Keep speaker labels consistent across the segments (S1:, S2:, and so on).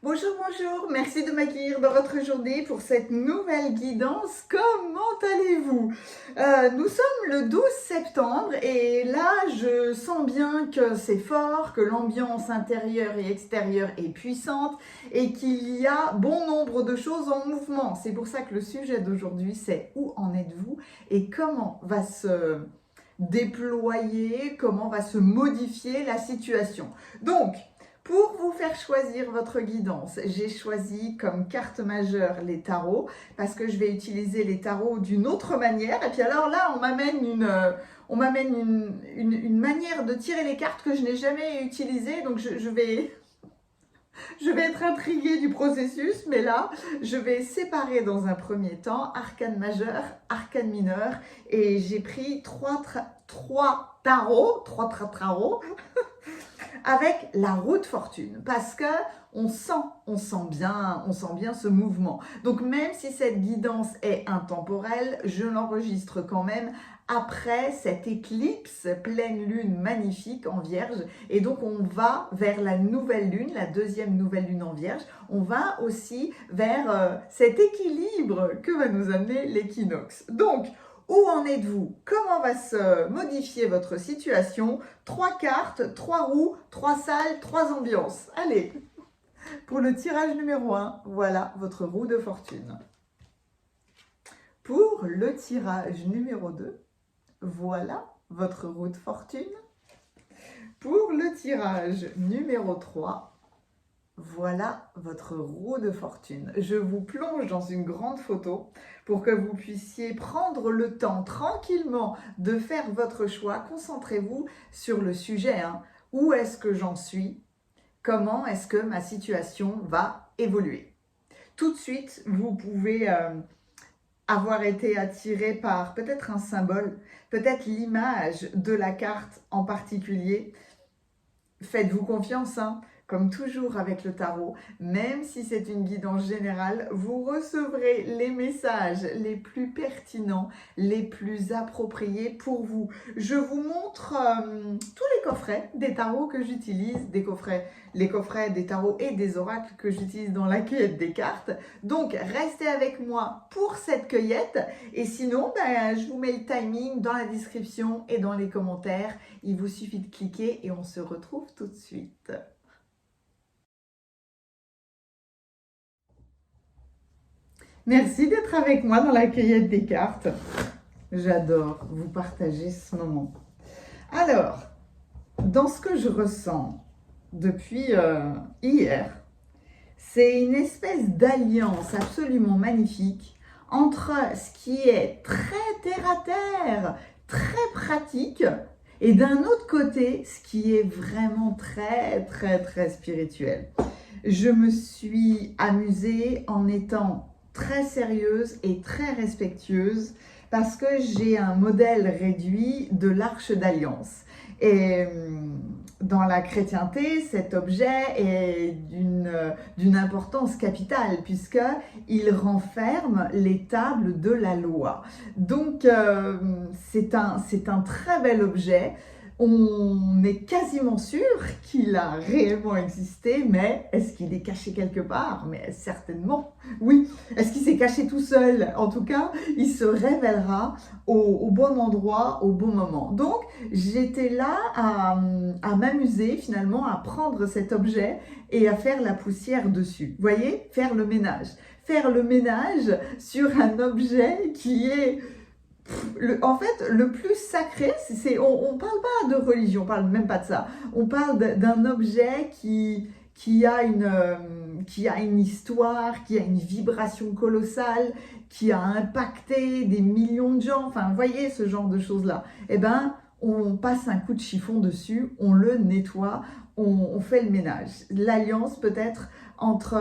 S1: Bonjour, bonjour, merci de m'accueillir dans votre journée pour cette nouvelle guidance. Comment allez-vous? Nous sommes le 12 septembre et là, je sens bien que c'est fort, que l'ambiance intérieure et extérieure est puissante et qu'il y a bon nombre de choses en mouvement. C'est pour ça que le sujet d'aujourd'hui, c'est où en êtes-vous et comment va se déployer, comment va se modifier la situation. Donc, pour vous faire choisir votre guidance, j'ai choisi comme carte majeure les tarots parce que je vais utiliser les tarots d'une autre manière. Et puis alors là, on m'amène une manière de tirer les cartes que je n'ai jamais utilisée. Donc je vais être intriguée du processus, mais là, je vais séparer dans un premier temps arcane majeur, arcane mineur. Et j'ai pris trois tarots avec la roue de fortune parce que on sent bien ce mouvement. Donc même si cette guidance est intemporelle, je l'enregistre quand même après cette éclipse pleine lune magnifique en Vierge. Et donc on va vers la nouvelle lune, la deuxième nouvelle lune en Vierge. On va aussi vers cet équilibre que va nous amener l'équinoxe. Donc, où en êtes-vous? Comment va se modifier votre situation? 3 cartes, 3 roues, 3 salles, 3 ambiances. Allez, pour le tirage numéro 1, voilà votre roue de fortune. Pour le tirage numéro 2, voilà votre roue de fortune. Pour le tirage numéro 3, voilà votre roue de fortune. Je vous plonge dans une grande photo pour que vous puissiez prendre le temps tranquillement de faire votre choix. Concentrez-vous sur le sujet. Où est-ce que j'en suis? Comment est-ce que ma situation va évoluer? Tout de suite, vous pouvez avoir été attiré par peut-être un symbole, peut-être l'image de la carte en particulier. Faites-vous confiance, comme toujours avec le tarot, même si c'est une guidance générale, vous recevrez les messages les plus pertinents, les plus appropriés pour vous. Je vous montre tous les coffrets des tarots que j'utilise, les coffrets des tarots et des oracles que j'utilise dans la cueillette des cartes. Donc, restez avec moi pour cette cueillette. Et sinon, je vous mets le timing dans la description et dans les commentaires. Il vous suffit de cliquer et on se retrouve tout de suite. Merci d'être avec moi dans la cueillette des cartes. J'adore vous partager ce moment. Alors, dans ce que je ressens depuis hier, c'est une espèce d'alliance absolument magnifique entre ce qui est très terre-à-terre, très pratique, et d'un autre côté, ce qui est vraiment très spirituel. Je me suis amusée en étant très sérieuse et très respectueuse parce que j'ai un modèle réduit de l'arche d'alliance. Et dans la chrétienté, cet objet est d'une importance capitale puisqu'il renferme les tables de la loi. Donc, c'est un très bel objet. On est quasiment sûr qu'il a réellement existé, mais est-ce qu'il est caché quelque part? Mais certainement, oui. Est-ce qu'il s'est caché tout seul? En tout cas, il se révélera au bon endroit, au bon moment. Donc, j'étais là à m'amuser finalement, à prendre cet objet et à faire la poussière dessus. Vous voyez? Faire le ménage. Faire le ménage sur un objet qui est... En fait, le plus sacré, on ne parle pas de religion, on ne parle même pas de ça. On parle d'un objet qui a une histoire, qui a une vibration colossale, qui a impacté des millions de gens. Enfin, vous voyez ce genre de choses-là. Eh bien, on passe un coup de chiffon dessus, on le nettoie, on fait le ménage. L'alliance peut-être entre...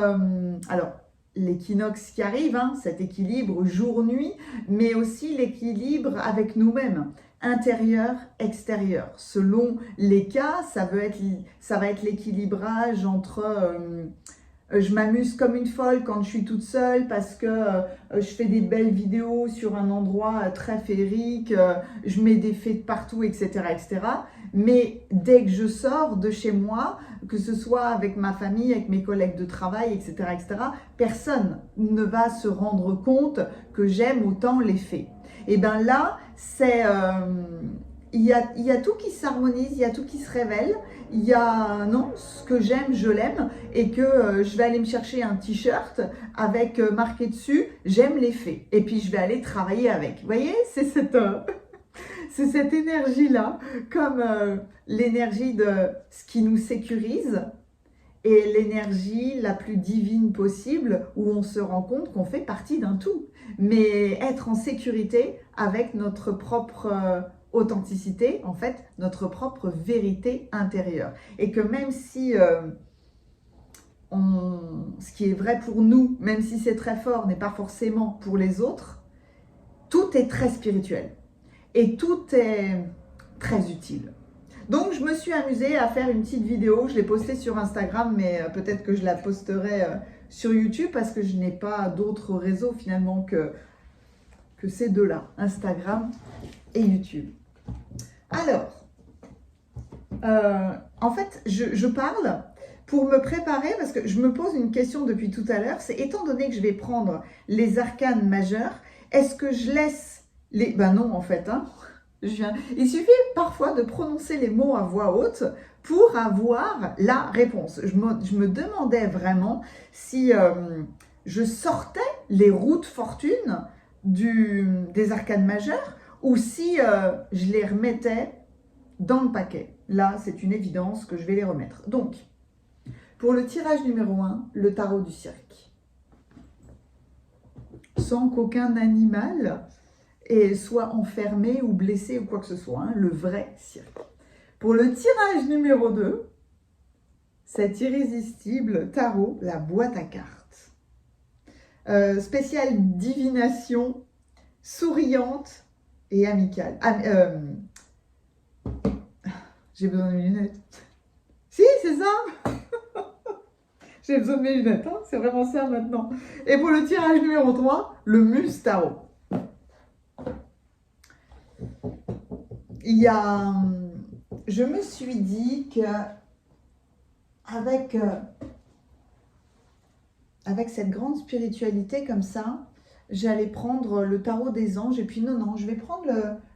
S1: alors, l'équinoxe qui arrive, cet équilibre jour-nuit, mais aussi l'équilibre avec nous-mêmes, intérieur, extérieur. Selon les cas, ça va être l'équilibrage entre Je m'amuse comme une folle quand je suis toute seule parce que je fais des belles vidéos sur un endroit très féerique, je mets des fées de partout, etc., etc. Mais dès que je sors de chez moi, que ce soit avec ma famille, avec mes collègues de travail, etc., etc., personne ne va se rendre compte que j'aime autant les fées. Et bien là, c'est... il y a tout qui s'harmonise, il y a tout qui se révèle. Il y a, non, ce que j'aime, je l'aime, et que je vais aller me chercher un t-shirt avec marqué dessus, j'aime les fées. Et puis je vais aller travailler avec. Vous voyez, c'est cette énergie-là, comme l'énergie de ce qui nous sécurise, et l'énergie la plus divine possible, où on se rend compte qu'on fait partie d'un tout. Mais être en sécurité avec notre propre authenticité, en fait, notre propre vérité intérieure. Et que même si ce qui est vrai pour nous, même si c'est très fort, n'est pas forcément pour les autres, tout est très spirituel. Et tout est très utile. Donc, je me suis amusée à faire une petite vidéo. Je l'ai postée sur Instagram, mais peut-être que je la posterai sur YouTube parce que je n'ai pas d'autres réseaux finalement que ces deux-là, Instagram et YouTube. Alors, en fait, je parle pour me préparer parce que je me pose une question depuis tout à l'heure. C'est étant donné que je vais prendre les arcanes majeures, est-ce que je laisse les... Ben non, en fait, hein. Il suffit parfois de prononcer les mots à voix haute pour avoir la réponse. Je me demandais vraiment si je sortais les roues de fortune des arcanes majeures ou si je les remettais dans le paquet. Là, c'est une évidence que je vais les remettre. Donc, pour le tirage numéro 1, le tarot du cirque. Sans qu'aucun animal soit enfermé ou blessé ou quoi que ce soit, hein, le vrai cirque. Pour le tirage numéro 2, cet irrésistible tarot, la boîte à cartes. Spéciale divination, souriante et amicale. J'ai besoin de mes lunettes. Si, c'est ça. J'ai besoin de mes lunettes, hein, c'est vraiment ça maintenant. Et pour le tirage numéro 3, le Muse Tarot. Je me suis dit que avec cette grande spiritualité comme ça, j'allais prendre le tarot des anges. Et puis non, je vais prendre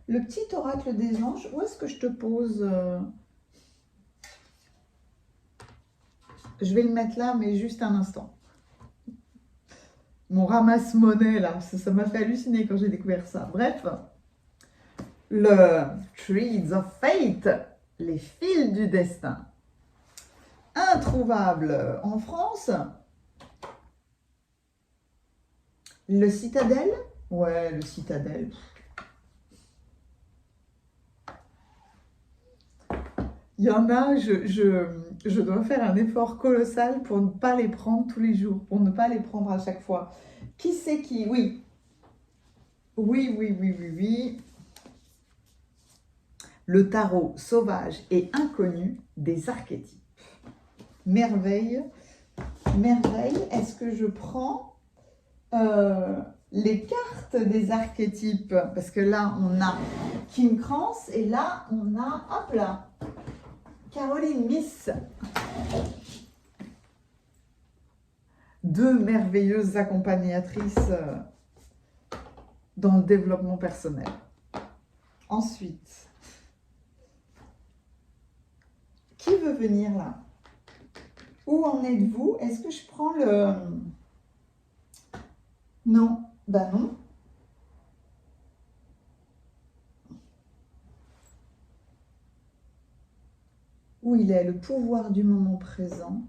S1: le petit oracle des anges. Où est-ce que je te pose Je vais le mettre là, mais juste un instant. Mon ramasse-monnaie, là, ça m'a fait halluciner quand j'ai découvert ça. Bref, le Threads of Fate, les fils du destin. Introuvable en France. Le Citadelle. Ouais, le Citadelle. Il y en a, je dois faire un effort colossal pour ne pas les prendre tous les jours, pour ne pas les prendre à chaque fois. Qui c'est qui? Oui. Oui. Le tarot sauvage et inconnu des archétypes. Merveille. Est-ce que je prends les cartes des archétypes? Parce que là, on a Kim Krans et là, on a, hop là, Caroline Myss. Deux merveilleuses accompagnatrices dans le développement personnel. Ensuite, qui veut venir là? Où en êtes-vous? Est-ce que je prends le... Non, bah non. Où il est le pouvoir du moment présent.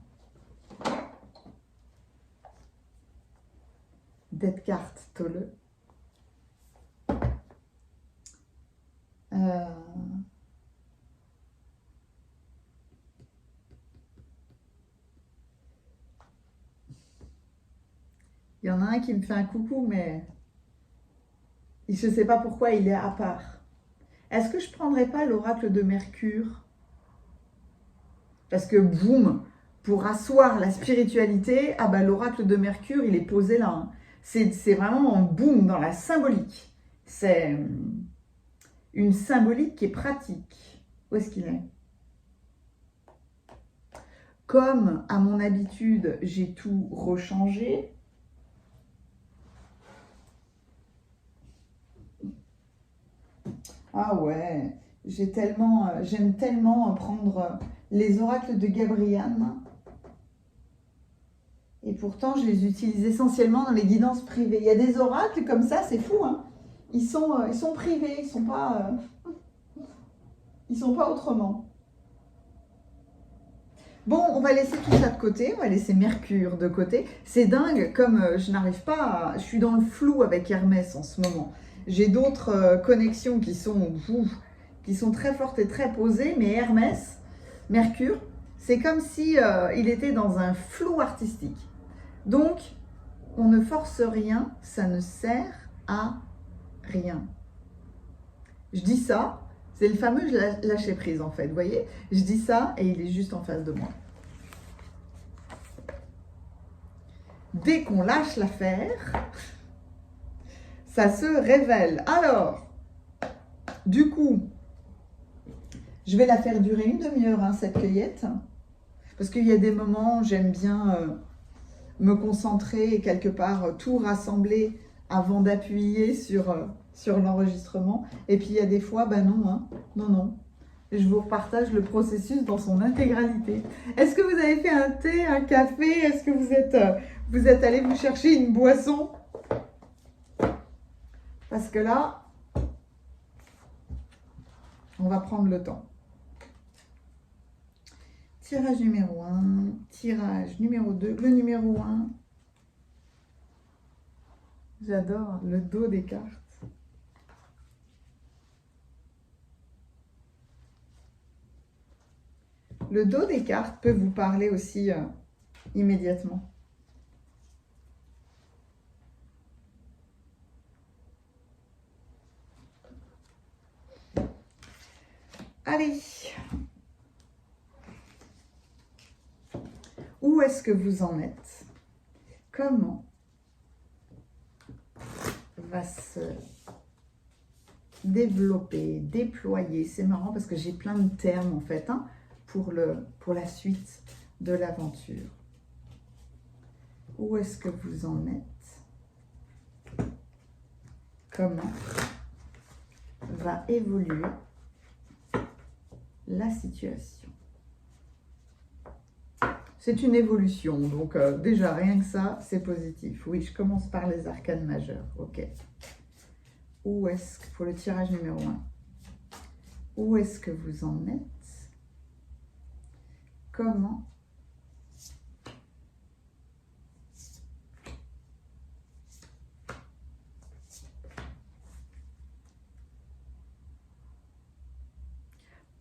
S1: Descartes Tolle. Il y en a un qui me fait un coucou, mais je ne sais pas pourquoi il est à part. Est-ce que je ne prendrais pas l'oracle de Mercure? Parce que, boum, pour asseoir la spiritualité, ah bah, l'oracle de Mercure, il est posé là. Hein. C'est vraiment un boom dans la symbolique. C'est une symbolique qui est pratique. Où est-ce qu'il est? Comme à mon habitude, j'ai tout rechangé. Ah ouais, j'aime tellement prendre les oracles de Gabriane. Et pourtant, je les utilise essentiellement dans les guidances privées. Il y a des oracles comme ça, c'est fou, hein. Ils sont privés, ils sont pas autrement. Bon, on va laisser tout ça de côté, on va laisser Mercure de côté. C'est dingue, comme je n'arrive pas à... Je suis dans le flou avec Hermès en ce moment. J'ai d'autres connexions qui sont très fortes et très posées, mais Hermès, Mercure, c'est comme si il était dans un flou artistique. Donc, on ne force rien, ça ne sert à rien. Je dis ça, c'est le fameux lâcher prise en fait, vous voyez? Je dis ça et il est juste en face de moi. Dès qu'on lâche l'affaire, ça se révèle. Alors, du coup, je vais la faire durer une demi-heure, hein, cette cueillette. Parce qu'il y a des moments où j'aime bien me concentrer et quelque part tout rassembler avant d'appuyer sur l'enregistrement. Et puis il y a des fois, ben non, hein, non. Je vous partage le processus dans son intégralité. Est-ce que vous avez fait un thé, un café? Est-ce que vous êtes allé vous chercher une boisson? Parce que là, on va prendre le temps. Tirage numéro 1, tirage numéro 2, le numéro 1. J'adore le dos des cartes. Le dos des cartes peut vous parler aussi immédiatement. Allez. Où est-ce que vous en êtes? Comment va se développer, déployer? C'est marrant parce que j'ai plein de termes en fait, hein, pour la suite de l'aventure. Où est-ce que vous en êtes? Comment va évoluer la situation? C'est une évolution, donc déjà rien que ça, c'est positif. Oui, je commence par les arcanes majeures, ok. Où est-ce que, pour le tirage numéro 1, où est-ce que vous en êtes? Comment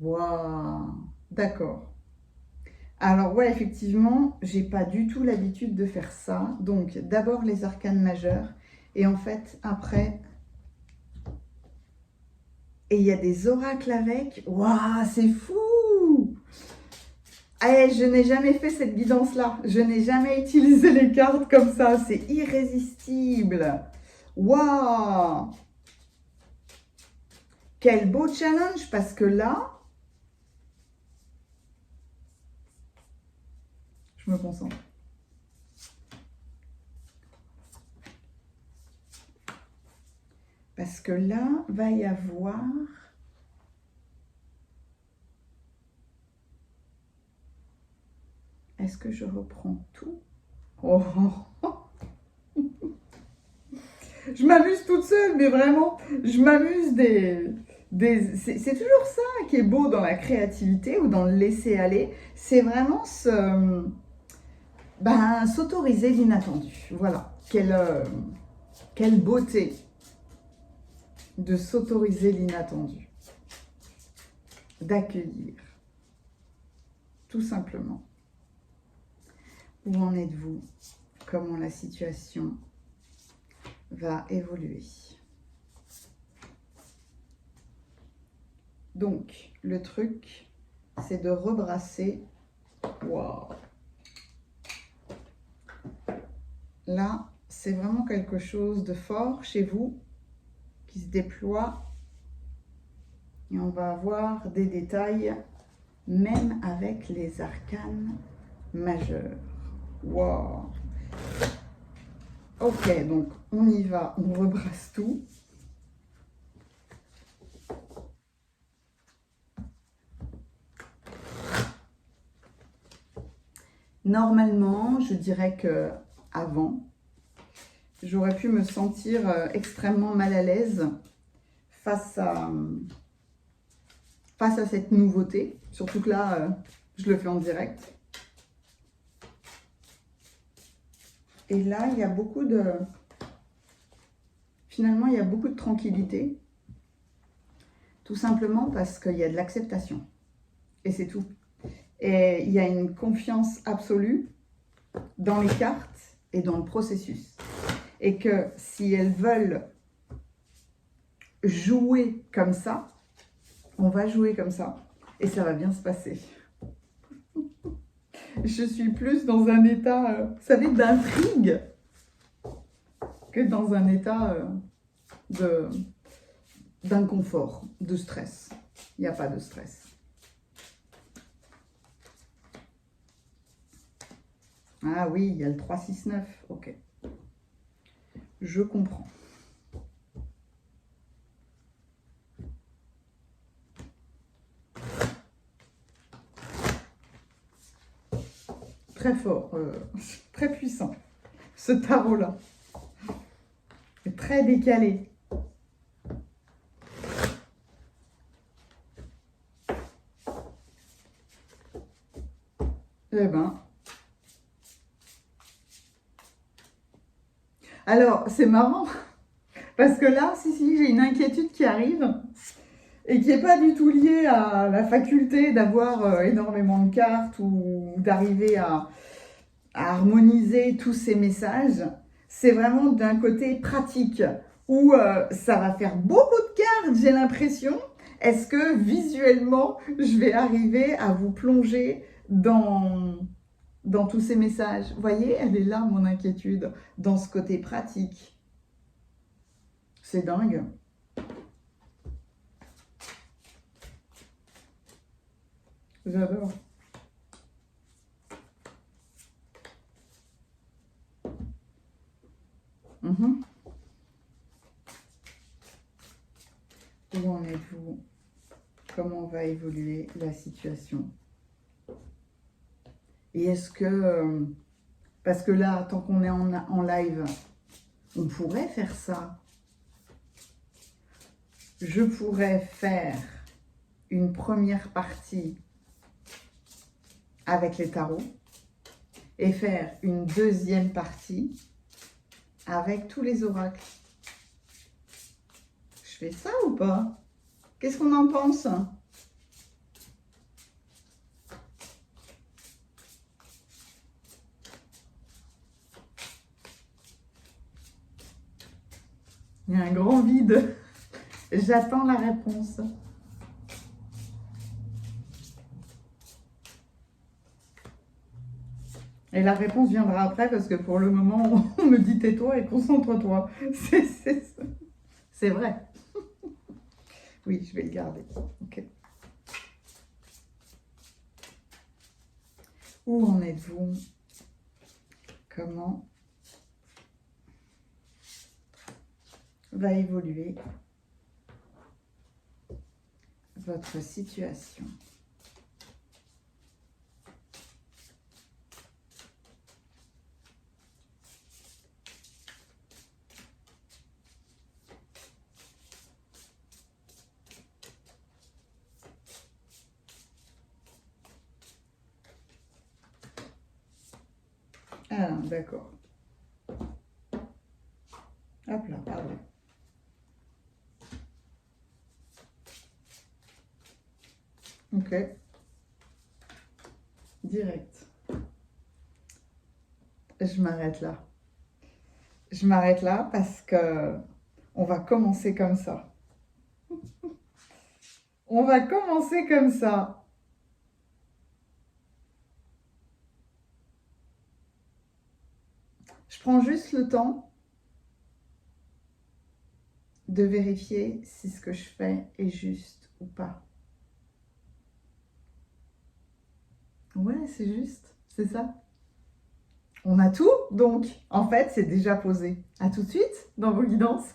S1: Waouh, d'accord. Alors ouais, effectivement, j'ai pas du tout l'habitude de faire ça. Donc d'abord les arcanes majeures et en fait après, et il y a des oracles avec. Waouh, c'est fou! Eh, je n'ai jamais fait cette guidance-là. Je n'ai jamais utilisé les cartes comme ça. C'est irrésistible. Waouh! Quel beau challenge parce que là, je me concentre. Parce que là, va y avoir... Est-ce que je reprends tout? Oh. Je m'amuse toute seule, mais vraiment, je m'amuse c'est toujours ça qui est beau dans la créativité ou dans le laisser aller. C'est vraiment s'autoriser l'inattendu. Voilà. Quelle beauté de s'autoriser l'inattendu. D'accueillir. Tout simplement. Où en êtes-vous? Comment la situation va évoluer? Donc, le truc, c'est de rebrasser. Waouh! là, c'est vraiment quelque chose de fort chez vous qui se déploie. Et on va avoir des détails, même avec les arcanes majeurs. Wow! Ok, donc on y va, on rebrasse tout. Normalement, je dirais que avant, j'aurais pu me sentir extrêmement mal à l'aise face à cette nouveauté. Surtout que là, je le fais en direct. Et là, il y a beaucoup de... Finalement, il y a beaucoup de tranquillité. Tout simplement parce qu'il y a de l'acceptation. Et c'est tout. Et il y a une confiance absolue dans les cartes et dans le processus. Et que si elles veulent jouer comme ça, on va jouer comme ça. Et ça va bien se passer. Je suis plus dans un état, vous savez, d'intrigue que dans un état d'inconfort, de stress. Il n'y a pas de stress. Ah oui, il y a le 3-6-9. Ok. Je comprends. Très fort, très puissant, ce tarot-là. Très décalé. Eh ben. Alors, c'est marrant, parce que là, si, j'ai une inquiétude qui arrive, et qui n'est pas du tout liée à la faculté d'avoir énormément de cartes, ou d'arriver à harmoniser tous ces messages. C'est vraiment d'un côté pratique, où ça va faire beaucoup de cartes, j'ai l'impression. Est-ce que visuellement, je vais arriver à vous plonger dans tous ces messages? Vous voyez, elle est là, mon inquiétude, dans ce côté pratique. C'est dingue. J'adore. Où en êtes-vous? Comment va évoluer la situation? Et est-ce que... parce que là, tant qu'on est en live, on pourrait faire ça. Je pourrais faire une première partie avec les tarots et faire une deuxième partie avec tous les oracles. Je fais ça ou pas? Qu'est-ce qu'on en pense? Il y a un grand vide. J'attends la réponse. Et la réponse viendra après parce que pour le moment, on me dit tais-toi et concentre-toi. C'est vrai. Oui, je vais le garder. Ok. Où en êtes-vous? Comment va évoluer votre situation? Ah, d'accord. Hop là, pardon. Ok. Direct. Je m'arrête là. Je m'arrête là parce que on va commencer comme ça. On va commencer comme ça. Je prends juste le temps de vérifier si ce que je fais est juste ou pas. Ouais, c'est juste, c'est ça. On a tout, donc en fait, c'est déjà posé. À tout de suite dans vos guidances.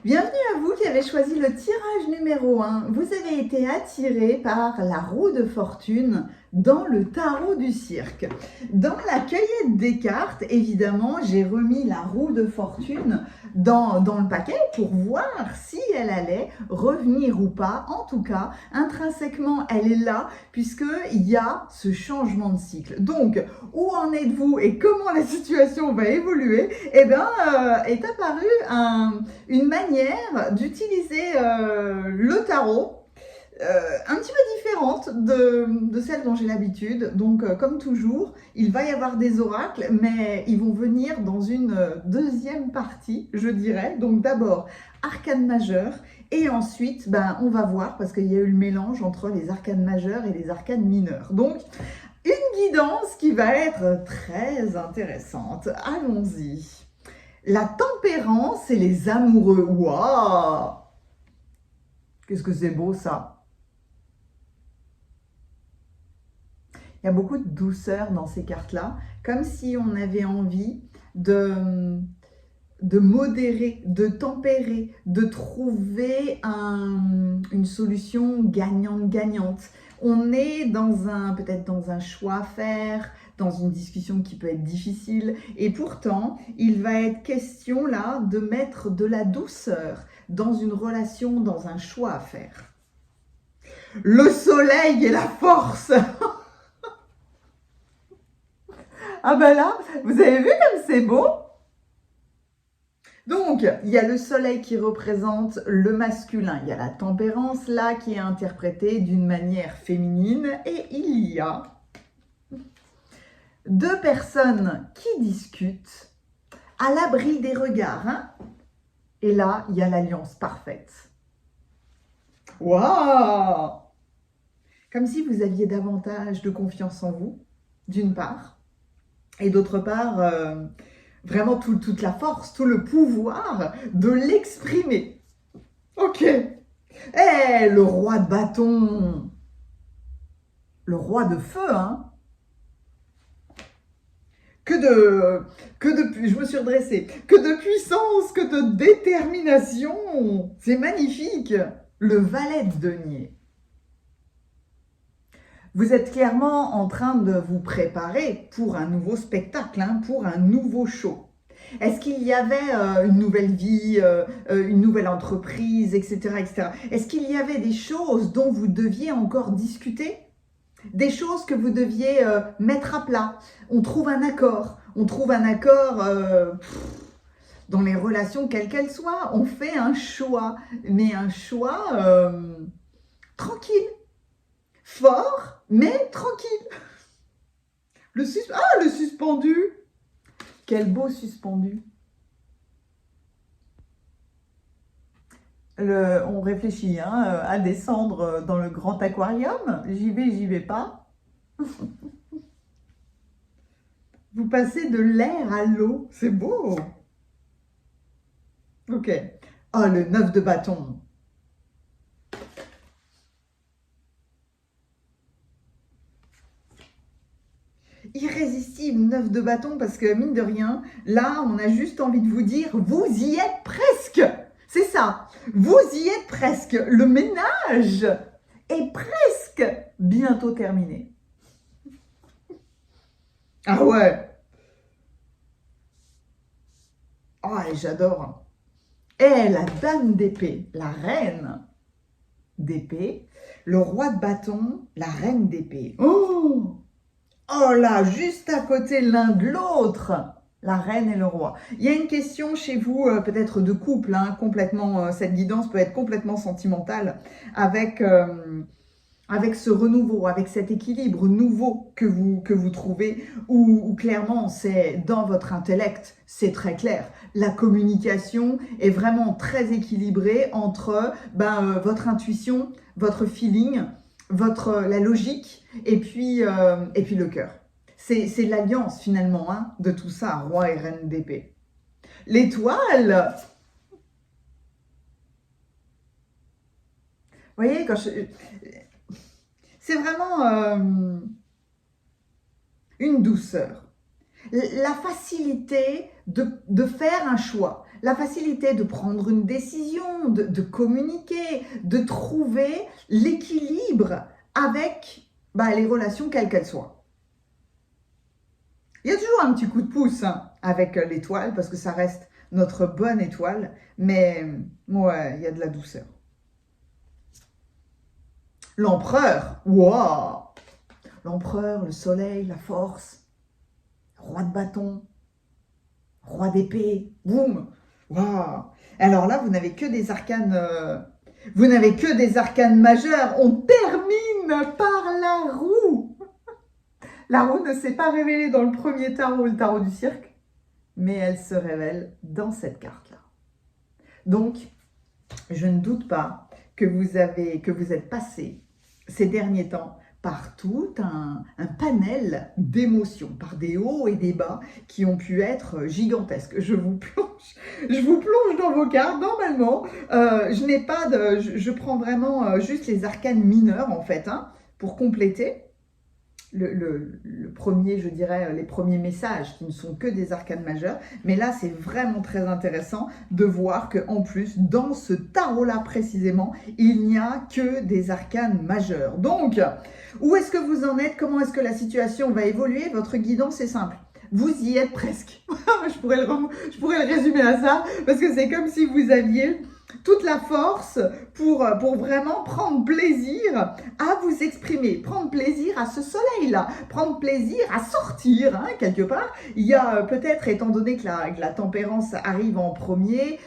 S1: Bienvenue à vous qui avez choisi le tirage numéro 1. Vous avez été attiré par la roue de fortune dans le tarot du cirque. Dans la cueillette des cartes, évidemment, j'ai remis la roue de fortune dans le paquet pour voir si elle allait revenir ou pas. En tout cas, intrinsèquement, elle est là puisqu'il y a ce changement de cycle. Donc, où en êtes-vous et comment la situation va évoluer? Eh bien, est apparue une manière d'utiliser le tarot un petit peu différente de celle dont j'ai l'habitude. Donc, comme toujours, il va y avoir des oracles, mais ils vont venir dans une deuxième partie, je dirais. Donc, d'abord, arcane majeur, et ensuite, on va voir, parce qu'il y a eu le mélange entre les arcanes majeurs et les arcanes mineurs. Donc, une guidance qui va être très intéressante. Allons-y. La tempérance et les amoureux. Waouh! Qu'est-ce que c'est beau ça! Il y a beaucoup de douceur dans ces cartes-là, comme si on avait envie de modérer, de tempérer, de trouver une solution gagnante-gagnante. On est peut-être dans un choix à faire, dans une discussion qui peut être difficile, et pourtant, il va être question là de mettre de la douceur dans une relation, dans un choix à faire. Le soleil et la force. Ah ben là, vous avez vu comme c'est beau? Donc, il y a le soleil qui représente le masculin, il y a la tempérance là qui est interprétée d'une manière féminine, et il y a deux personnes qui discutent à l'abri des regards. Hein? Et là, il y a l'alliance parfaite. Waouh! Comme si vous aviez davantage de confiance en vous, d'une part, et d'autre part, vraiment toute la force, tout le pouvoir de l'exprimer. Ok. Le roi de bâton. Le roi de feu, hein. Je me suis redressée. Que de puissance, que de détermination. C'est magnifique. Le valet de denier. Vous êtes clairement en train de vous préparer pour un nouveau spectacle, hein, pour un nouveau show. Est-ce qu'il y avait une nouvelle vie, une nouvelle entreprise, etc., etc. Est-ce qu'il y avait des choses dont vous deviez encore discuter? Des choses que vous deviez mettre à plat? On trouve un accord. On trouve un accord dans les relations, quelles qu'elles soient. On fait un choix, mais un choix tranquille. Fort, mais tranquille. Le suspendu. Quel beau suspendu. On réfléchit à descendre dans le grand aquarium. J'y vais pas. Vous passez de l'air à l'eau. C'est beau. Ok. Oh, le 9 de bâton. Irrésistible 9 de bâton, parce que mine de rien, là, on a juste envie de vous dire, vous y êtes presque. C'est ça, vous y êtes presque. Le ménage est presque bientôt terminé. Ah ouais. Oh, j'adore. Et la dame d'épée, la reine d'épée, le roi de bâton, la reine d'épée. Oh là, juste à côté l'un de l'autre, la reine et le roi. Il y a une question chez vous, peut-être de couple, hein, complètement, cette guidance peut être complètement sentimentale, avec avec ce renouveau, avec cet équilibre nouveau que vous trouvez, où clairement c'est dans votre intellect, c'est très clair. La communication est vraiment très équilibrée entre votre intuition, votre feeling, la logique et puis le cœur. C'est l'alliance finalement de tout ça, roi et reine d'épée. L'étoile, vous voyez, c'est vraiment une douceur. La facilité de faire un choix, la facilité de prendre une décision, de communiquer, de trouver l'équilibre avec les relations quelles qu'elles soient. Il y a toujours un petit coup de pouce avec l'étoile parce que ça reste notre bonne étoile, mais ouais, il y a de la douceur. L'empereur, waouh! L'empereur, le soleil, la force, roi de bâton, roi d'épée, boum, waouh! Alors là, vous n'avez que des arcanes, majeurs. On termine par la roue. La roue ne s'est pas révélée dans le premier tarot, le tarot du cirque, mais elle se révèle dans cette carte-là. Donc, je ne doute pas que vous êtes passé ces derniers temps par tout un panel d'émotions, par des hauts et des bas qui ont pu être gigantesques. Je vous plonge dans vos cartes. Normalement, je prends vraiment juste les arcanes mineurs en fait, pour compléter. Le premier, je dirais, les premiers messages qui ne sont que des arcanes majeures. Mais là, c'est vraiment très intéressant de voir qu'en plus, dans ce tarot-là précisément, il n'y a que des arcanes majeures. Donc, où est-ce que vous en êtes? Comment est-ce que la situation va évoluer? Votre guidance est simple. Vous y êtes presque. je pourrais le résumer à ça, parce que c'est comme si vous aviez toute la force pour vraiment prendre plaisir à vous exprimer, prendre plaisir à ce soleil-là, prendre plaisir à sortir, quelque part. Il y a peut-être, étant donné que la tempérance arrive en premier,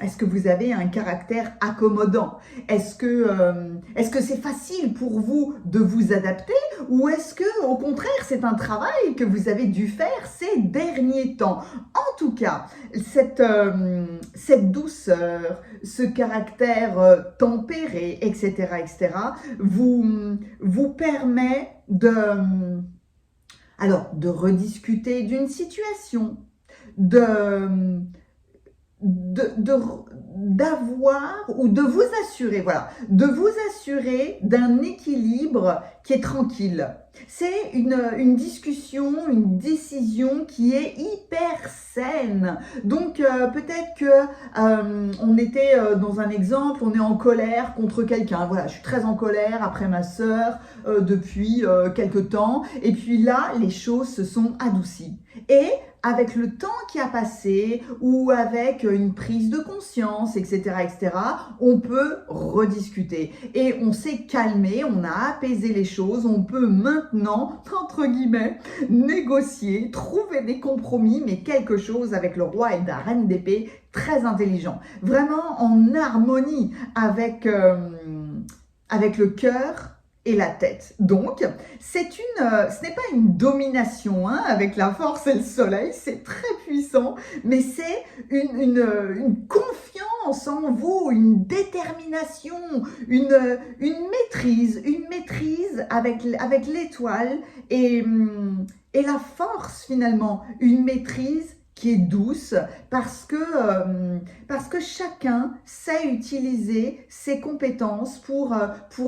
S1: est-ce que vous avez un caractère accommodant? Est-ce que c'est facile pour vous de vous adapter, ou est-ce que, au contraire, c'est un travail que vous avez dû faire ces derniers temps? En tout cas, cette douceur, ce caractère tempéré, etc., vous permet de rediscuter d'une situation, d'avoir ou de vous assurer, de vous assurer d'un équilibre qui est tranquille. C'est une discussion, une décision qui est hyper saine. Donc peut-être que on était dans un exemple, on est en colère contre quelqu'un. Voilà, je suis très en colère après ma sœur depuis quelque temps. Et puis là, les choses se sont adoucies. Et avec le temps qui a passé ou avec une prise de conscience, etc., on peut rediscuter. Et on s'est calmé, on a apaisé les choses, on peut maintenant, entre guillemets, négocier, trouver des compromis, mais quelque chose avec le roi et la reine d'épée très intelligent. Vraiment en harmonie avec le cœur et la tête. Donc, ce n'est pas une domination avec la force et le soleil, c'est très puissant, mais c'est une confiance en vous, une détermination, une maîtrise avec l'étoile et la force finalement, une maîtrise qui est douce parce que chacun sait utiliser ses compétences pour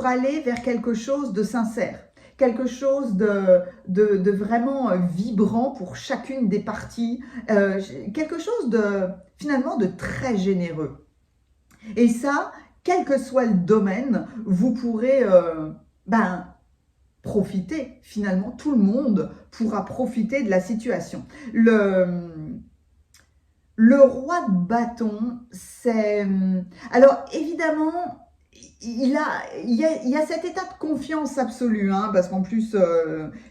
S1: aller vers quelque chose de sincère, quelque chose de vraiment vibrant pour chacune des parties, quelque chose finalement de très généreux. Et ça, quel que soit le domaine, vous pourrez profiter, finalement, tout le monde pourra profiter de la situation. Le roi de bâton, c'est... Alors, évidemment, il y a cet état de confiance absolue, hein, parce qu'en plus,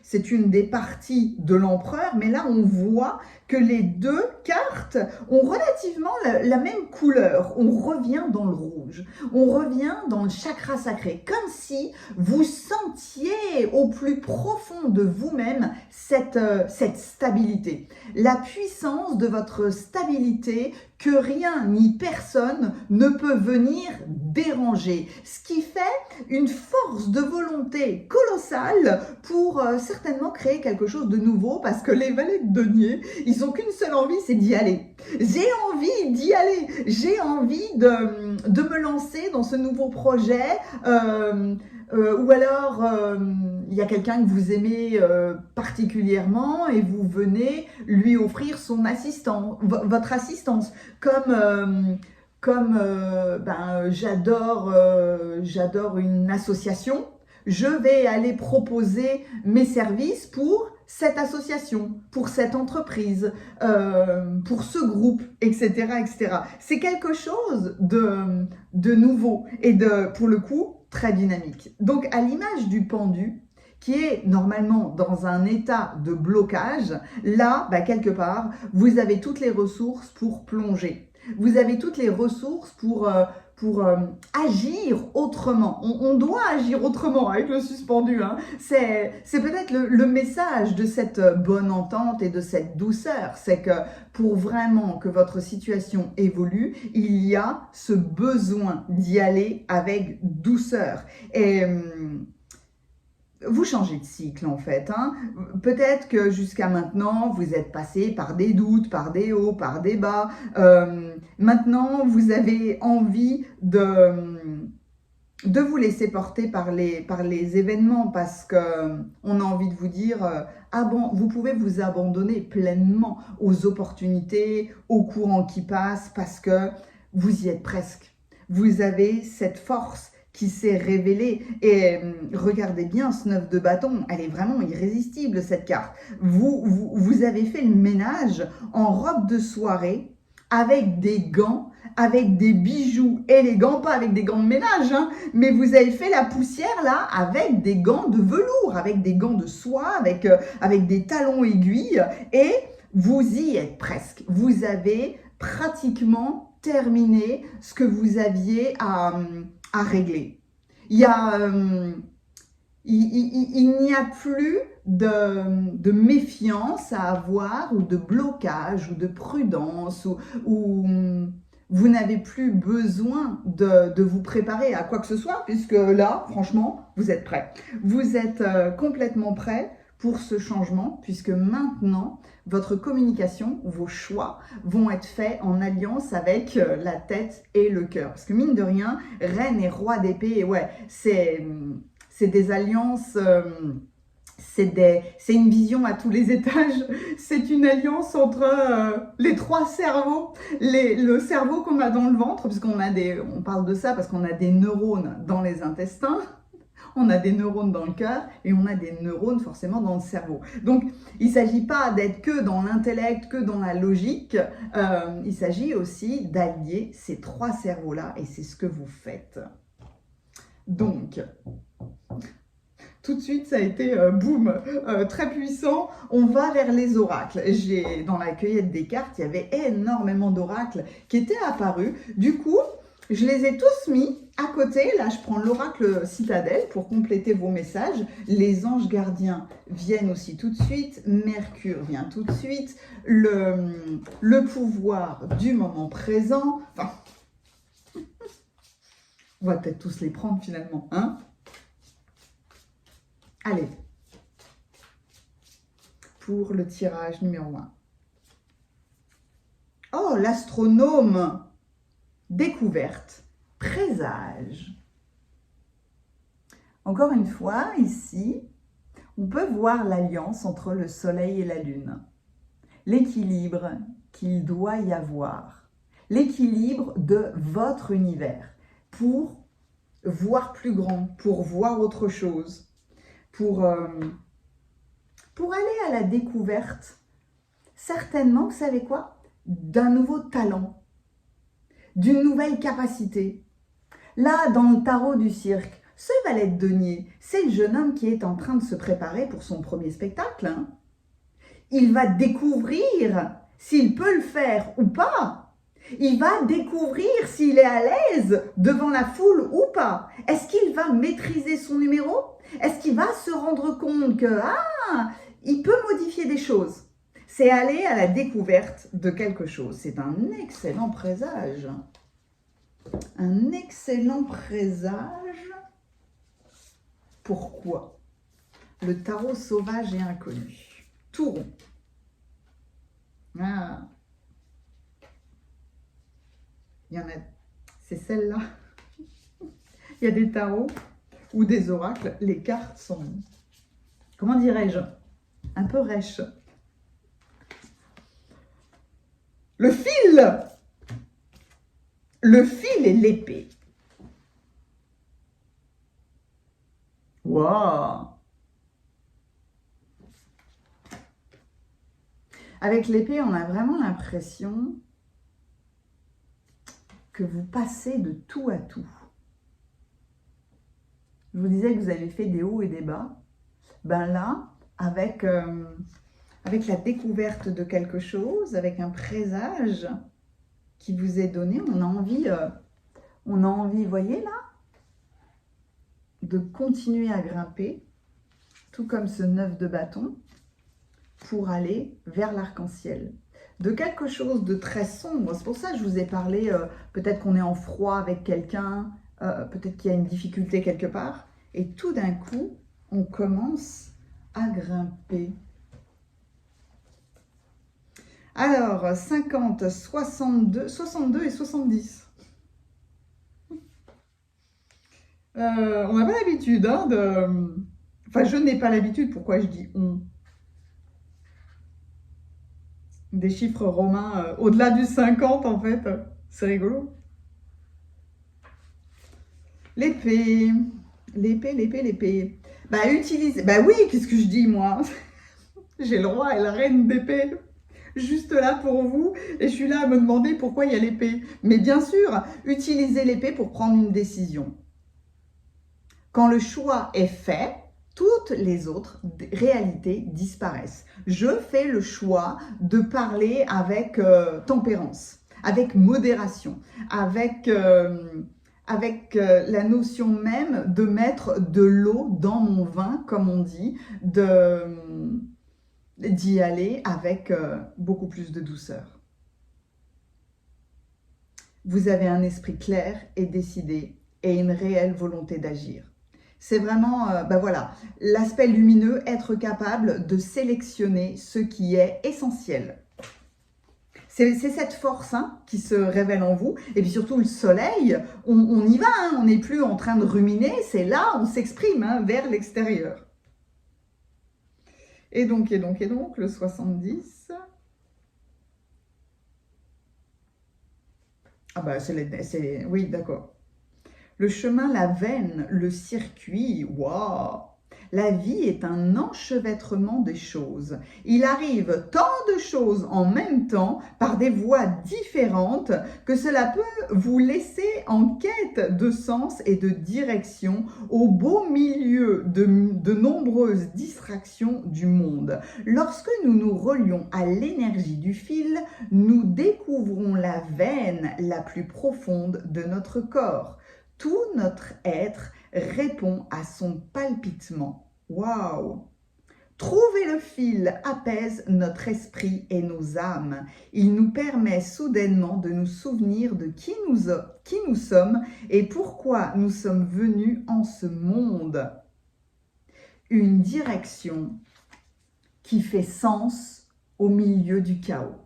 S1: c'est une des parties de l'empereur, mais là, on voit que les deux cartes ont relativement la même couleur. On revient dans le rouge, on revient dans le chakra sacré, comme si vous sentiez au plus profond de vous-même cette stabilité, la puissance de votre stabilité que rien ni personne ne peut venir déranger, ce qui fait une force de volonté colossale pour certainement créer quelque chose de nouveau, parce que les valets de denier, ils n'ont qu'une seule envie, c'est d'y aller. J'ai envie d'y aller, j'ai envie de me lancer dans ce nouveau projet, ou alors il y a quelqu'un que vous aimez particulièrement et vous venez lui offrir son assistant, votre assistance, comme j'adore une association, je vais aller proposer mes services pour cette association, pour cette entreprise, pour ce groupe, etc., etc. C'est quelque chose de nouveau et pour le coup, très dynamique. Donc, à l'image du pendu, qui est normalement dans un état de blocage, là, quelque part, vous avez toutes les ressources pour plonger. Vous avez toutes les ressources pour agir autrement. On doit agir autrement avec le suspendu, hein. C'est peut-être le message de cette bonne entente et de cette douceur. C'est que pour vraiment que votre situation évolue, il y a ce besoin d'y aller avec douceur. Et vous changez de cycle en fait, hein. Peut-être que jusqu'à maintenant, vous êtes passé par des doutes, par des hauts, par des bas. Maintenant, vous avez envie de vous laisser porter par les événements, parce qu'on a envie de vous dire ah bon, vous pouvez vous abandonner pleinement aux opportunités, au courant qui passe, parce que vous y êtes presque. Vous avez cette force qui s'est révélée. Et regardez bien ce 9 de bâton, elle est vraiment irrésistible cette carte. Vous avez fait le ménage en robe de soirée, avec des gants, avec des bijoux élégants, pas avec des gants de ménage, hein, mais vous avez fait la poussière là avec des gants de velours, avec des gants de soie, avec des talons aiguilles, et vous y êtes presque. Vous avez pratiquement terminé ce que vous aviez à régler. Il n'y a plus de méfiance à avoir, ou de blocage, ou de prudence, ou vous n'avez plus besoin de vous préparer à quoi que ce soit, puisque là, franchement, vous êtes prêt. Vous êtes complètement prêt pour ce changement, puisque maintenant, votre communication, vos choix vont être faits en alliance avec la tête et le cœur. Parce que mine de rien, reine et roi d'épée, ouais, c'est des alliances, c'est une vision à tous les étages. C'est une alliance entre les trois cerveaux. Le cerveau qu'on a dans le ventre, on parle de ça parce qu'on a des neurones dans les intestins. On a des neurones dans le cœur et on a des neurones forcément dans le cerveau. Donc, il ne s'agit pas d'être que dans l'intellect, que dans la logique. Il s'agit aussi d'allier ces trois cerveaux-là, et c'est ce que vous faites. Donc, tout de suite, ça a été boum, très puissant. On va vers les oracles. Dans la cueillette des cartes, il y avait énormément d'oracles qui étaient apparus. Du coup, je les ai tous mis à côté. Là, je prends l'oracle citadelle pour compléter vos messages. Les anges gardiens viennent aussi tout de suite. Mercure vient tout de suite. Le pouvoir du moment présent. Enfin, on va peut-être tous les prendre finalement, hein? Allez, pour le tirage numéro 1. Oh, l'astronome! Découverte, présage. Encore une fois, ici, on peut voir l'alliance entre le soleil et la lune. L'équilibre qu'il doit y avoir. L'équilibre de votre univers pour voir plus grand, pour voir autre chose. Pour aller à la découverte, certainement, vous savez quoi? D'un nouveau talent, d'une nouvelle capacité. Là, dans le tarot du cirque, ce valet de denier, c'est le jeune homme qui est en train de se préparer pour son premier spectacle. Hein. Il va découvrir s'il peut le faire ou pas. Il va découvrir s'il est à l'aise devant la foule ou pas. Est-ce qu'il va maîtriser son numéro? Est-ce qu'il va se rendre compte que il peut modifier des choses? C'est aller à la découverte de quelque chose. C'est un excellent présage. Un excellent présage. Pourquoi? Le tarot sauvage et inconnu. Tout rond. Ah. Il y en a, c'est celle-là. Il y a des tarots ou des oracles, les cartes sont, comment dirais-je, un peu rêches. Le fil et l'épée. Waouh! Avec l'épée, on a vraiment l'impression que vous passez de tout à tout. Je vous disais que vous avez fait des hauts et des bas. Ben là, avec la découverte de quelque chose, avec un présage qui vous est donné, on a envie, vous voyez là, de continuer à grimper, tout comme ce 9 de bâton, pour aller vers l'arc-en-ciel. De quelque chose de très sombre. C'est pour ça que je vous ai parlé, peut-être qu'on est en froid avec quelqu'un, peut-être qu'il y a une difficulté quelque part, et tout d'un coup, on commence à grimper. Alors, 50, 62 et 70. On n'a pas l'habitude de... Enfin, je n'ai pas l'habitude, pourquoi je dis on? Des chiffres romains au-delà du 50 en fait, c'est rigolo. L'épée, l'épée. Bah utilisez, bah oui, qu'est-ce que je dis moi? J'ai le roi et la reine d'épée juste là pour vous et je suis là à me demander pourquoi il y a l'épée. Mais bien sûr, utilisez l'épée pour prendre une décision. Quand le choix est fait, toutes les autres réalités disparaissent. Je fais le choix de parler avec tempérance, avec modération, avec la notion même de mettre de l'eau dans mon vin, comme on dit, d'y aller avec beaucoup plus de douceur. Vous avez un esprit clair et décidé et une réelle volonté d'agir. C'est vraiment, voilà, l'aspect lumineux, être capable de sélectionner ce qui est essentiel. C'est cette force qui se révèle en vous. Et puis surtout le soleil, on y va, on n'est plus en train de ruminer, c'est là, on s'exprime vers l'extérieur. Et donc, le 70. Ah bah, oui, d'accord. Le chemin, la veine, le circuit, waouh! La vie est un enchevêtrement des choses. Il arrive tant de choses en même temps, par des voies différentes, que cela peut vous laisser en quête de sens et de direction au beau milieu de nombreuses distractions du monde. Lorsque nous nous relions à l'énergie du fil, nous découvrons la veine la plus profonde de notre corps. Tout notre être répond à son palpitement. Waouh! Trouver le fil apaise notre esprit et nos âmes. Il nous permet soudainement de nous souvenir de qui nous sommes et pourquoi nous sommes venus en ce monde. Une direction qui fait sens au milieu du chaos.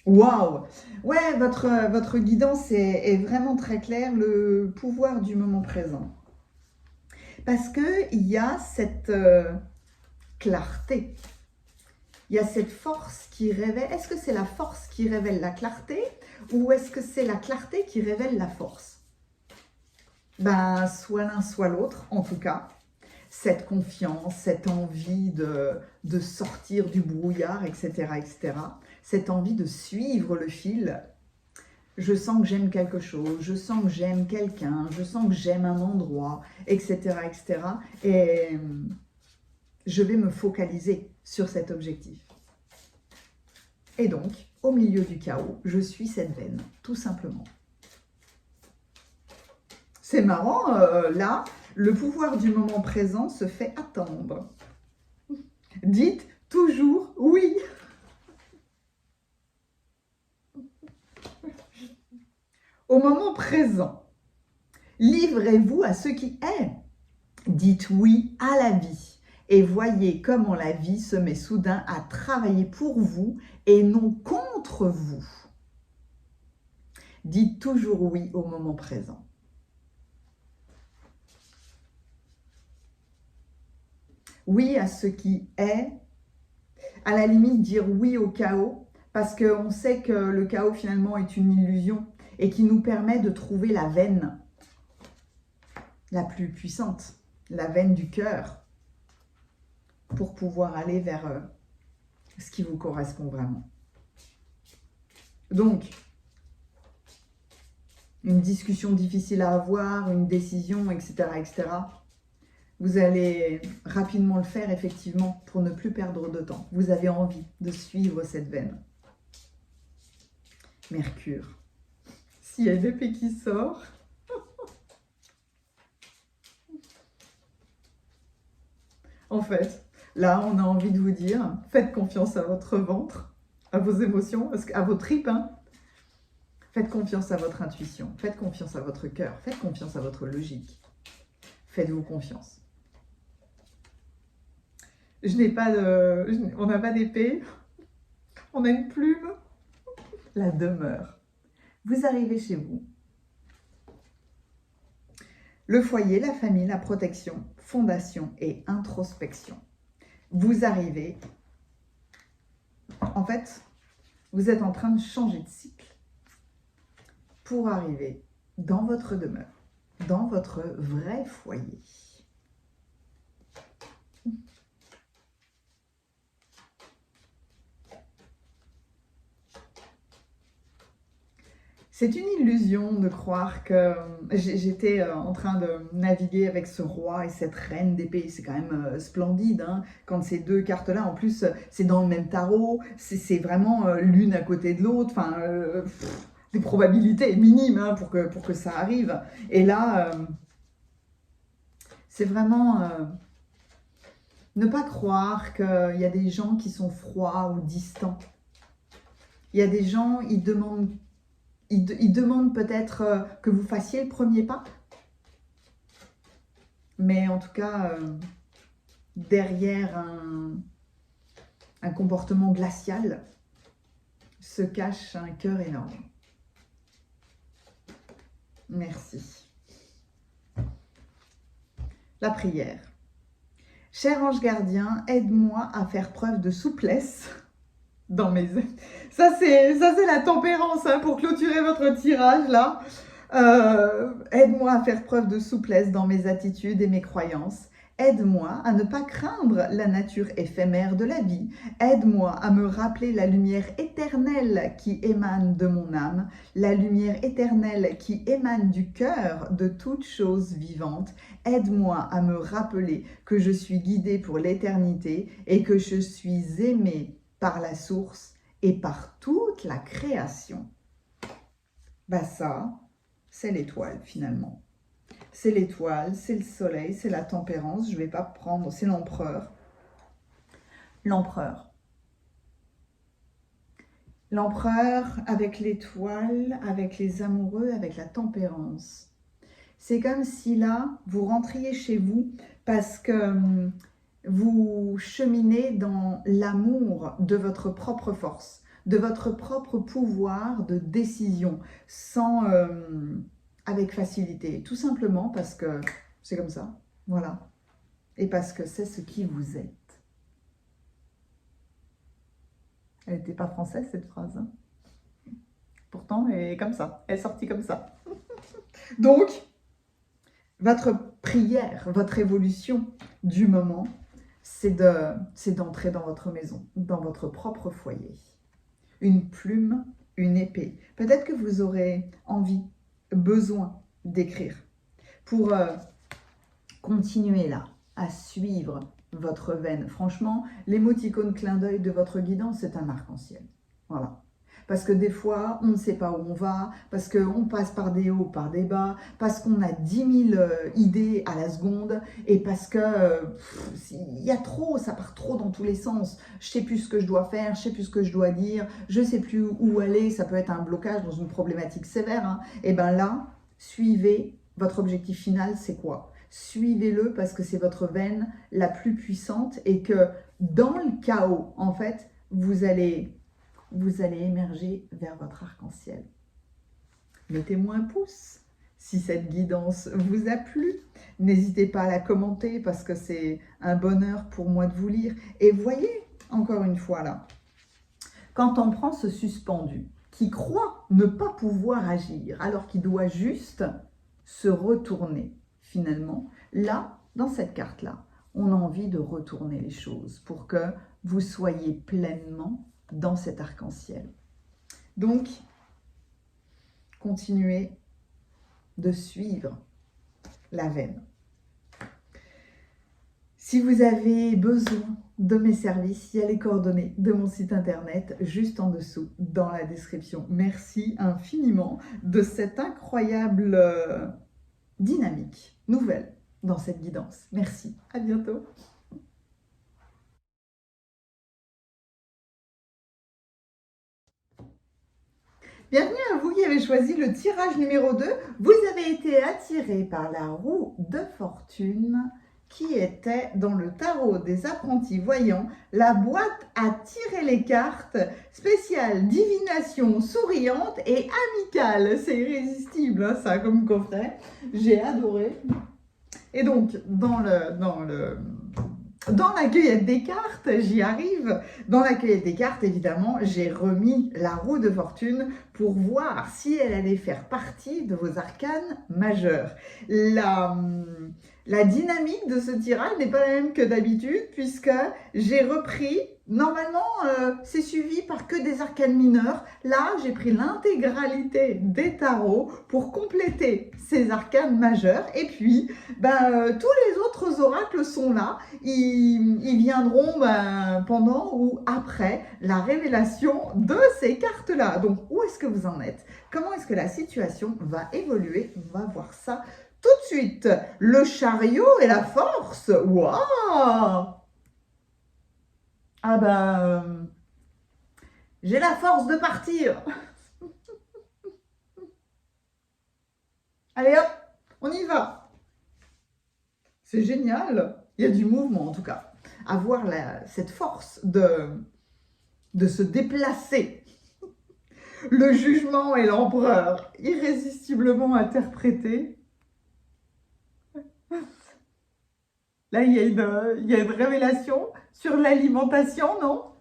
S1: Waouh! Ouais, votre guidance est vraiment très claire, le pouvoir du moment présent. Parce qu'il y a cette clarté, il y a cette force qui révèle. Est-ce que c'est la force qui révèle la clarté ou est-ce que c'est la clarté qui révèle la force? Ben, soit l'un, soit l'autre, en tout cas. Cette confiance, cette envie de sortir du brouillard, etc., etc. Cette envie de suivre le fil. Je sens que j'aime quelque chose, je sens que j'aime quelqu'un, je sens que j'aime un endroit, etc., etc. Et je vais me focaliser sur cet objectif. Et donc, au milieu du chaos, je suis cette veine, tout simplement. C'est marrant, là, le pouvoir du moment présent se fait attendre. Dites toujours oui. Au moment présent, livrez-vous à ce qui est. Dites oui à la vie et voyez comment la vie se met soudain à travailler pour vous et non contre vous. Dites toujours oui au moment présent. Oui à ce qui est, à la limite dire oui au chaos, parce qu'on sait que le chaos finalement est une illusion et qui nous permet de trouver la veine la plus puissante, la veine du cœur, pour pouvoir aller vers ce qui vous correspond vraiment. Donc, une discussion difficile à avoir, une décision, etc., etc., vous allez rapidement le faire, effectivement, pour ne plus perdre de temps. Vous avez envie de suivre cette veine. Mercure. S'il y a une épée qui sort... En fait, là, on a envie de vous dire, faites confiance à votre ventre, à vos émotions, à vos tripes, hein. Faites confiance à votre intuition, faites confiance à votre cœur, faites confiance à votre logique. Faites-vous confiance. On n'a pas d'épée, on a une plume, la demeure. Vous arrivez chez vous. Le foyer, la famille, la protection, fondation et introspection. Vous arrivez, en fait, vous êtes en train de changer de cycle pour arriver dans votre demeure, dans votre vrai foyer. C'est une illusion de croire que j'étais en train de naviguer avec ce roi et cette reine d'épée. C'est quand même splendide, hein, quand ces deux cartes-là, en plus, c'est dans le même tarot, c'est vraiment l'une à côté de l'autre. Enfin, les probabilités minimes, hein, pour que ça arrive. Et là, c'est vraiment ne pas croire qu'il y a des gens qui sont froids ou distants. Il y a des gens, ils demandent peut-être que vous fassiez le premier pas. Mais en tout cas, derrière un comportement glacial, se cache un cœur énorme. Merci. La prière. Cher ange gardien, aide-moi à faire preuve de souplesse dans mes... Ça, c'est la tempérance, hein, pour clôturer votre tirage, là. Aide-moi à faire preuve de souplesse dans mes attitudes et mes croyances. Aide-moi à ne pas craindre la nature éphémère de la vie. Aide-moi à me rappeler la lumière éternelle qui émane de mon âme, la lumière éternelle qui émane du cœur de toute chose vivante. Aide-moi à me rappeler que je suis guidée pour l'éternité et que je suis aimée par la source et par toute la création. Bah ça, c'est l'étoile finalement. C'est l'étoile, c'est le soleil, c'est la tempérance. Je ne vais pas prendre, c'est l'empereur. L'empereur. L'empereur avec l'étoile, avec les amoureux, avec la tempérance. C'est comme si là, vous rentriez chez vous parce que vous cheminez dans l'amour de votre propre force, de votre propre pouvoir de décision, sans... avec facilité, tout simplement parce que c'est comme ça, voilà. Et parce que c'est ce qui vous êtes. Elle n'était pas française, cette phrase, hein. Pourtant, elle est comme ça, elle est sortie comme ça. Donc, votre prière, votre évolution du moment, c'est d'entrer dans votre maison, dans votre propre foyer. Une plume une épée. Peut-être que vous aurez envie, besoin d'écrire pour continuer là, à suivre votre veine. Franchement, l'émoticône clin d'œil de votre guidance, c'est un arc-en-ciel. Voilà. Parce que des fois, on ne sait pas où on va, parce qu'on passe par des hauts, par des bas, parce qu'on a 10 000 idées à la seconde, et parce que il y a trop, ça part trop dans tous les sens. Je ne sais plus ce que je dois faire, je ne sais plus ce que je dois dire, je ne sais plus où aller, ça peut être un blocage dans une problématique sévère. Hein. Et bien là, suivez votre objectif final, c'est quoi? Suivez-le parce que c'est votre veine la plus puissante et que dans le chaos, en fait, vous allez émerger vers votre arc-en-ciel. Mettez-moi un pouce si cette guidance vous a plu. N'hésitez pas à la commenter parce que c'est un bonheur pour moi de vous lire. Et voyez, encore une fois là, quand on prend ce suspendu qui croit ne pas pouvoir agir alors qu'il doit juste se retourner finalement, là, dans cette carte-là, on a envie de retourner les choses pour que vous soyez pleinement dans cet arc-en-ciel. Donc, continuez de suivre la veine. Si vous avez besoin de mes services, il y a les coordonnées de mon site internet juste en dessous dans la description. Merci infiniment de cette incroyable dynamique nouvelle dans cette guidance. Merci, à bientôt. Bienvenue à vous qui avez choisi le tirage numéro 2. Vous avez été attiré par la roue de fortune qui était dans le tarot des apprentis voyants, la boîte à tirer les cartes spéciale divination souriante et amicale. C'est irrésistible, hein, ça, comme coffret. J'ai adoré. Et donc, dans la cueillette des cartes, j'y arrive. Dans la cueillette des cartes, évidemment, j'ai remis la roue de fortune pour voir si elle allait faire partie de vos arcanes majeurs. La dynamique de ce tirage n'est pas la même que d'habitude puisque j'ai repris, normalement c'est suivi par que des arcanes mineurs. Là, j'ai pris l'intégralité des tarots pour compléter ces arcanes majeurs. Et puis, tous les autres oracles sont là. Ils viendront pendant ou après la révélation de ces cartes-là. Donc, où est-ce que vous en êtes? Comment est-ce que la situation va évoluer? On va voir ça tout de suite. Le chariot et la force. Waouh! Ah j'ai la force de partir. Allez hop, on y va. C'est génial. Il y a du mouvement en tout cas. Avoir cette force de se déplacer. Le jugement et l'empereur, irrésistiblement interprétés. Là, il y a une révélation sur l'alimentation, non?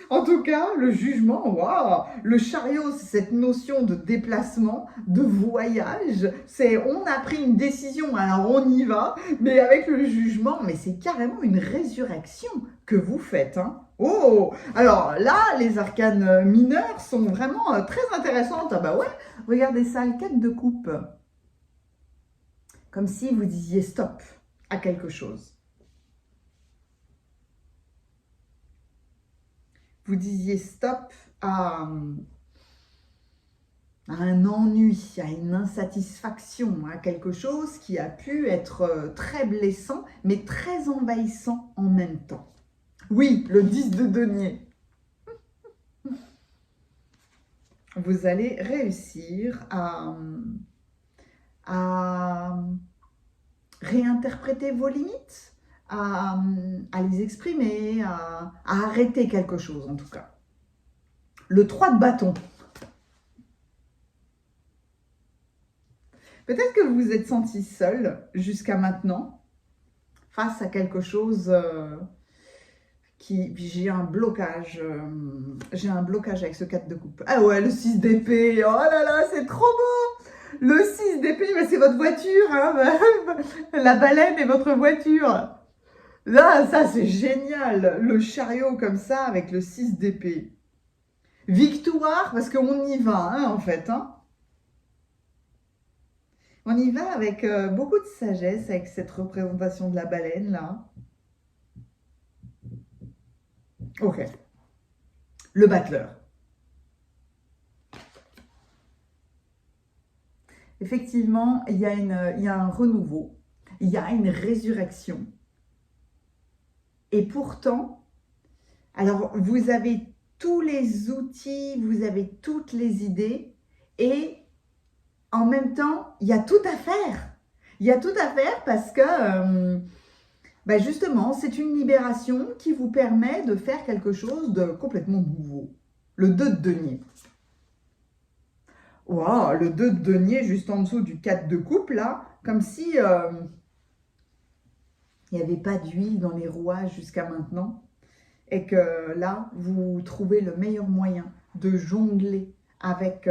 S1: En tout cas, le jugement, waouh! Le chariot, c'est cette notion de déplacement, de voyage. C'est on a pris une décision, alors on y va. Mais avec le jugement, mais c'est carrément une résurrection que vous faites, hein? Oh! Alors là, les arcanes mineures sont vraiment très intéressantes. Ah bah ouais, regardez ça, le 4 de coupe. Comme si vous disiez stop à quelque chose. Vous disiez stop à un ennui, à une insatisfaction, à quelque chose qui a pu être très blessant, mais très envahissant en même temps. Oui, le 10 de denier. Vous allez réussir à réinterpréter vos limites, à les exprimer, à arrêter quelque chose en tout cas. Le 3 de bâton. Peut-être que vous vous êtes senti seul jusqu'à maintenant face à quelque chose j'ai un blocage avec ce 4 de coupe. Ah ouais, le 6 d'épée, oh là là, c'est trop beau. Le 6 d'épée, c'est votre voiture, hein. La baleine est votre voiture. Là, ça c'est génial, le chariot comme ça avec le 6 d'épée. victoire, parce qu'on y va, hein, en fait. Hein. On y va avec beaucoup de sagesse, avec cette représentation de la baleine, là. Ok. Le battleur. Effectivement, il y a un renouveau, il y a une résurrection. Et pourtant, alors vous avez tous les outils, vous avez toutes les idées, et en même temps, il y a tout à faire. Il y a tout à faire parce que, justement, c'est une libération qui vous permet de faire quelque chose de complètement nouveau. Le 2 de denier. Wow, le 2 de denier juste en dessous du 4 de coupe, là, comme si il n'y avait pas d'huile dans les rouages jusqu'à maintenant. Et que là, vous trouvez le meilleur moyen de jongler avec,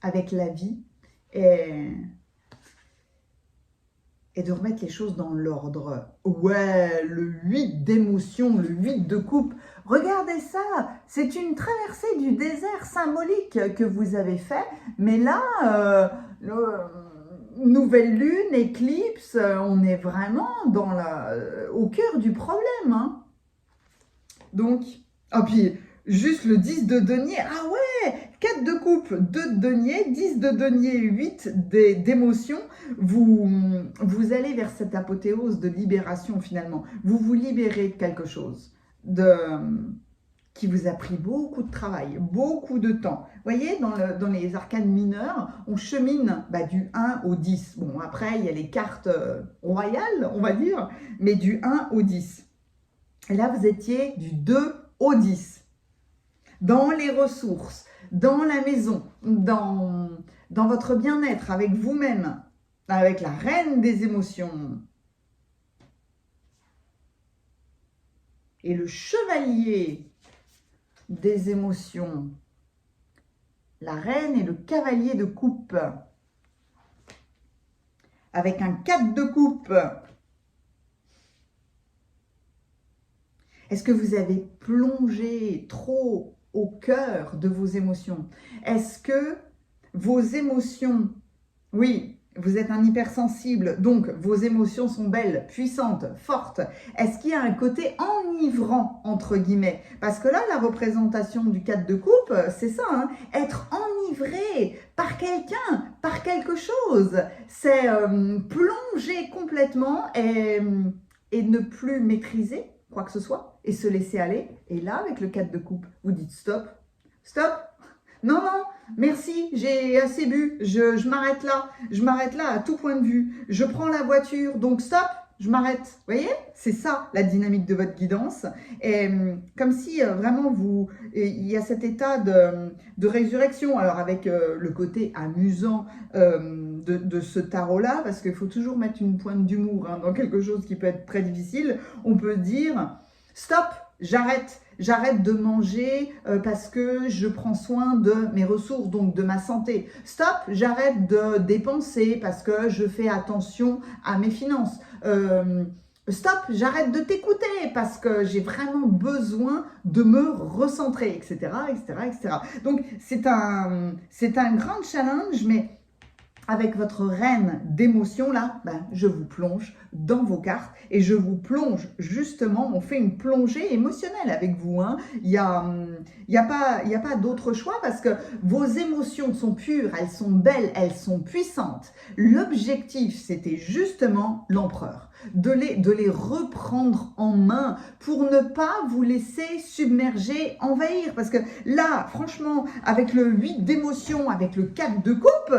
S1: avec la vie et de remettre les choses dans l'ordre. Ouais, le 8 d'émotion, le 8 de coupe. Regardez ça, c'est une traversée du désert symbolique que vous avez fait. Mais là, nouvelle lune, éclipse, on est vraiment au cœur du problème. Hein. Donc, puis juste le 10 de denier, ah ouais, 4 de coupe, 2 de denier, 10 de denier, 8 d'émotion, vous allez vers cette apothéose de libération finalement. Vous vous libérez de quelque chose qui vous a pris beaucoup de travail, beaucoup de temps. Vous voyez, dans les arcanes mineures, on chemine du 1 au 10. Bon, après, il y a les cartes royales, on va dire, mais du 1 au 10. Et là, vous étiez du 2 au 10. Dans les ressources, dans la maison, dans votre bien-être, avec vous-même, avec la reine des émotions. Et le chevalier des émotions, la reine et le cavalier de coupe, avec un 4 de coupe. Est-ce que vous avez plongé trop au cœur de vos émotions? Est-ce que vos émotions, oui, vous êtes un hypersensible, donc vos émotions sont belles, puissantes, fortes. Est-ce qu'il y a un côté enivrant, entre guillemets? Parce que là, la représentation du 4 de coupe, c'est ça, hein, être enivré par quelqu'un, par quelque chose. C'est plonger complètement et ne plus maîtriser quoi que ce soit, et se laisser aller. Et là, avec le 4 de coupe, vous dites stop, stop, non, non, merci, j'ai assez bu, je m'arrête là à tout point de vue, je prends la voiture, donc stop, je m'arrête. Vous voyez, c'est ça la dynamique de votre guidance. Et comme si vraiment il y a cet état de résurrection, alors avec le côté amusant de ce tarot-là, parce qu'il faut toujours mettre une pointe d'humour dans quelque chose qui peut être très difficile. On peut dire stop, j'arrête de manger parce que je prends soin de mes ressources, donc de ma santé. Stop, j'arrête de dépenser parce que je fais attention à mes finances. Stop, j'arrête de t'écouter parce que j'ai vraiment besoin de me recentrer, etc., etc., etc. Donc, c'est un grand challenge, mais avec votre reine d'émotion, là, je vous plonge dans vos cartes et je vous plonge justement, on fait une plongée émotionnelle avec vous. Hein. Il n'y a pas d'autre choix parce que vos émotions sont pures, elles sont belles, elles sont puissantes. L'objectif, c'était justement l'empereur, de les reprendre en main pour ne pas vous laisser submerger, envahir. Parce que là, franchement, avec le 8 d'émotion, avec le 4 de coupe,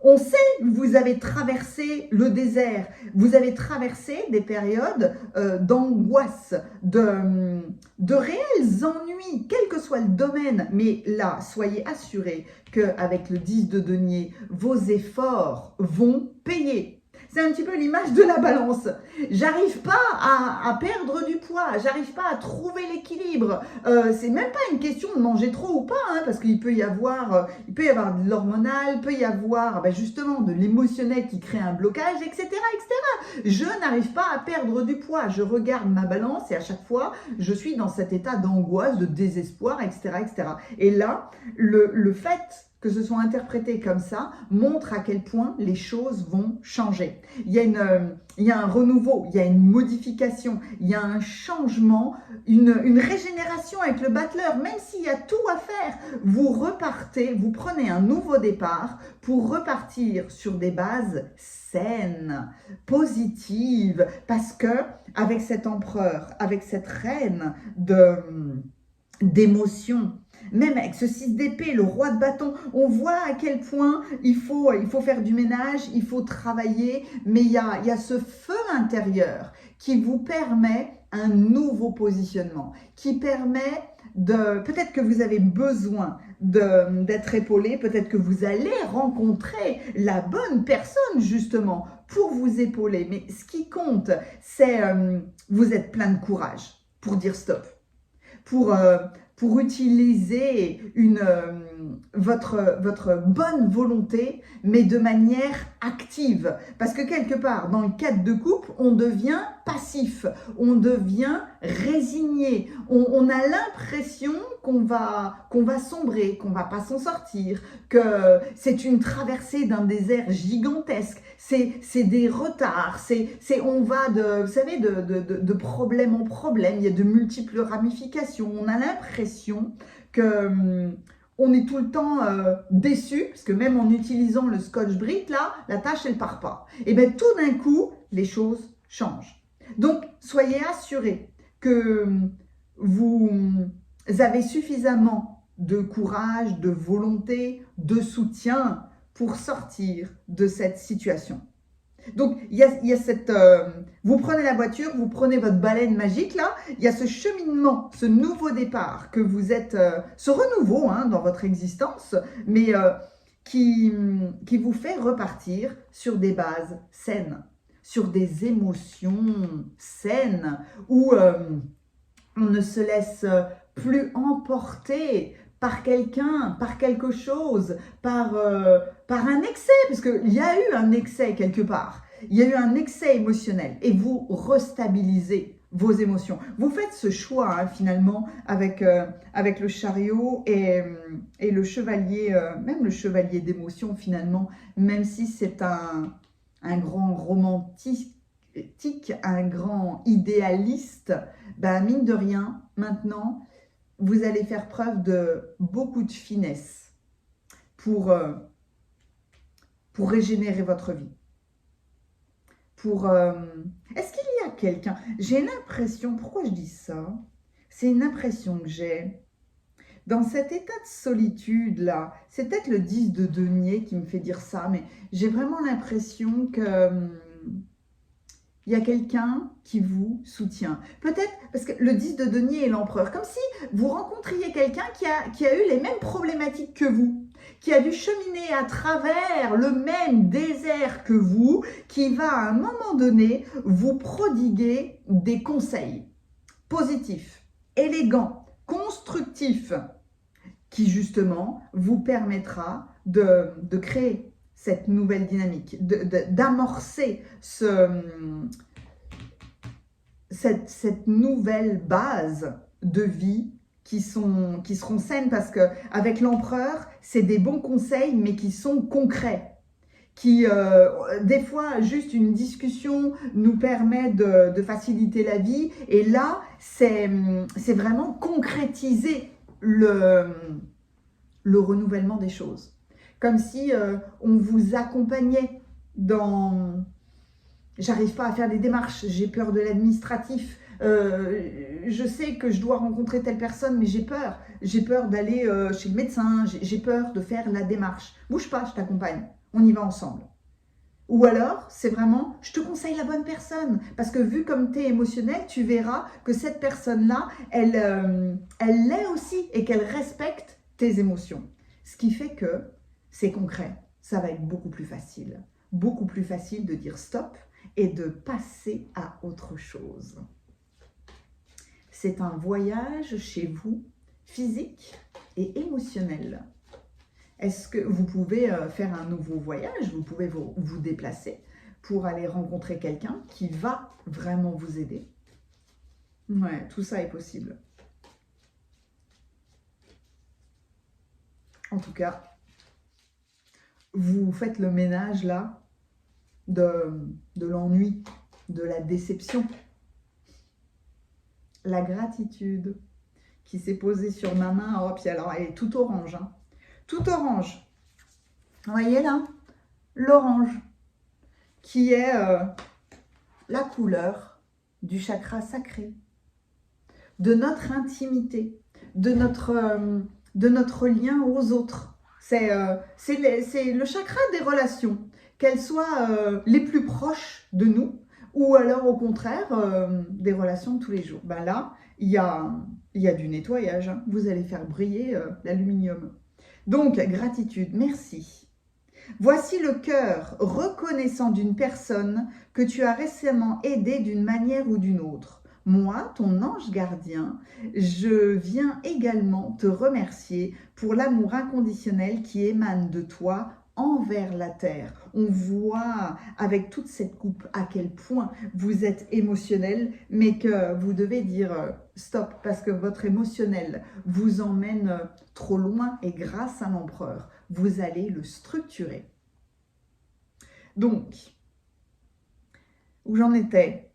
S1: on sait que vous avez traversé le désert, vous avez traversé des périodes d'angoisse, de réels ennuis, quel que soit le domaine. Mais là, soyez assurés qu'avec le 10 de denier, vos efforts vont payer. C'est un petit peu l'image de la balance. J'arrive pas à perdre du poids, j'arrive pas à trouver l'équilibre. C'est même pas une question de manger trop ou pas, hein, parce qu'il peut y avoir, de l'hormonal, il peut y avoir justement de l'émotionnel qui crée un blocage, etc., etc. Je n'arrive pas à perdre du poids. Je regarde ma balance et à chaque fois, je suis dans cet état d'angoisse, de désespoir, etc., etc. Et là, le fait que ce soit interprété comme ça montre à quel point les choses vont changer. Il y a un renouveau, il y a une modification, il y a un changement, une régénération avec le battleur. Même s'il y a tout à faire, vous repartez, vous prenez un nouveau départ pour repartir sur des bases saines, positives, parce que avec cet empereur, avec cette reine d'émotions, même avec ce 6 d'épée, le roi de bâton, on voit à quel point il faut faire du ménage, il faut travailler, mais il y a ce feu intérieur qui vous permet un nouveau positionnement, qui permet peut-être que vous avez besoin d'être épaulé, peut-être que vous allez rencontrer la bonne personne justement pour vous épauler, mais ce qui compte, c'est vous êtes plein de courage pour dire stop, pour utiliser votre bonne volonté, mais de manière active. Parce que quelque part, dans le cadre de couple, on devient passif, on devient résigné. On a l'impression qu'on va sombrer, qu'on va pas s'en sortir, que c'est une traversée d'un désert gigantesque. C'est des retards, on va de problème en problème, il y a de multiples ramifications. On a l'impression que on est tout le temps déçu, parce que même en utilisant le Scotch-Brite, là, la tâche, elle part pas. Et bien, tout d'un coup, les choses changent. Donc, soyez assurés que vous avez suffisamment de courage, de volonté, de soutien pour sortir de cette situation. Donc, il y a cette... vous prenez la voiture, vous prenez votre baleine magique, là, il y a ce cheminement, ce nouveau départ que vous êtes... ce renouveau dans votre existence, mais qui vous fait repartir sur des bases saines, sur des émotions saines, où on ne se laisse plus emporter par quelqu'un, par quelque chose, par un excès, parce qu'il y a eu un excès quelque part, il y a eu un excès émotionnel, et vous restabilisez vos émotions. Vous faites ce choix finalement avec le chariot et le chevalier, même le chevalier d'émotion finalement, même si c'est un grand romantique, un grand idéaliste, mine de rien, maintenant, vous allez faire preuve de beaucoup de finesse pour régénérer votre vie. Est-ce qu'il y a quelqu'un... J'ai une impression, pourquoi je dis ça? C'est une impression que j'ai. Dans cet état de solitude-là, c'est peut-être le 10 de denier qui me fait dire ça, mais j'ai vraiment l'impression que... il y a quelqu'un qui vous soutient. Peut-être parce que le 10 de denier est l'empereur. Comme si vous rencontriez quelqu'un qui a eu les mêmes problématiques que vous, qui a dû cheminer à travers le même désert que vous, qui va à un moment donné vous prodiguer des conseils positifs, élégants, constructifs, qui justement vous permettra de créer cette nouvelle dynamique, d'amorcer cette nouvelle base de vie qui seront saines, parce qu'avec l'empereur, c'est des bons conseils, mais qui sont concrets. Des fois, juste une discussion nous permet de faciliter la vie. Et là, c'est vraiment concrétiser le renouvellement des choses. Comme si on vous accompagnait dans... J'arrive pas à faire des démarches, j'ai peur de l'administratif, je sais que je dois rencontrer telle personne, mais j'ai peur d'aller chez le médecin, j'ai peur de faire la démarche. Bouge pas, je t'accompagne, on y va ensemble. Ou alors, c'est vraiment, je te conseille la bonne personne, parce que vu comme tu es émotionnel, tu verras que cette personne-là, elle l'est aussi, et qu'elle respecte tes émotions. Ce qui fait que c'est concret, ça va être beaucoup plus facile beaucoup plus facile de dire stop et de passer à autre chose. C'est un voyage chez vous, physique et émotionnel. Est-ce que vous pouvez faire un nouveau voyage? Vous pouvez vous déplacer pour aller rencontrer quelqu'un qui va vraiment vous aider. Ouais, tout ça est possible. En tout cas, vous faites le ménage là de l'ennui, de la déception. La gratitude qui s'est posée sur ma main, oh, puis alors elle est toute orange, hein. Tout orange. Vous voyez là? L'orange, qui est la couleur du chakra sacré, de notre intimité, de notre lien aux autres. C'est le chakra des relations, qu'elles soient les plus proches de nous, ou alors au contraire, des relations de tous les jours. Ben là, il y a du nettoyage, hein. Vous allez faire briller l'aluminium. Donc, gratitude, merci. Voici le cœur reconnaissant d'une personne que tu as récemment aidée d'une manière ou d'une autre. Moi, ton ange gardien, je viens également te remercier pour l'amour inconditionnel qui émane de toi envers la terre. On voit avec toute cette coupe à quel point vous êtes émotionnel, mais que vous devez dire stop parce que votre émotionnel vous emmène trop loin et grâce à l'empereur, vous allez le structurer. Donc, où j'en étais?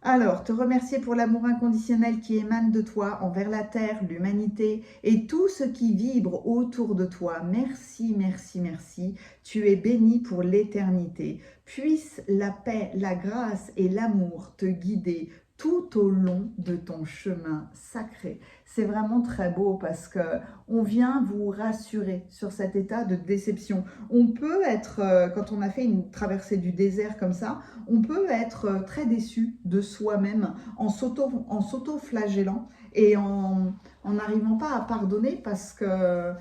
S1: Alors, te remercier pour l'amour inconditionnel qui émane de toi envers la terre, l'humanité et tout ce qui vibre autour de toi. Merci, merci, merci. Tu es béni pour l'éternité. Puisse la paix, la grâce et l'amour te guider tout au long de ton chemin sacré. C'est vraiment très beau parce que on vient vous rassurer sur cet état de déception. On peut être, quand on a fait une traversée du désert comme ça, on peut être très déçu de soi-même en s'auto-flagellant et en n'arrivant pas à pardonner parce que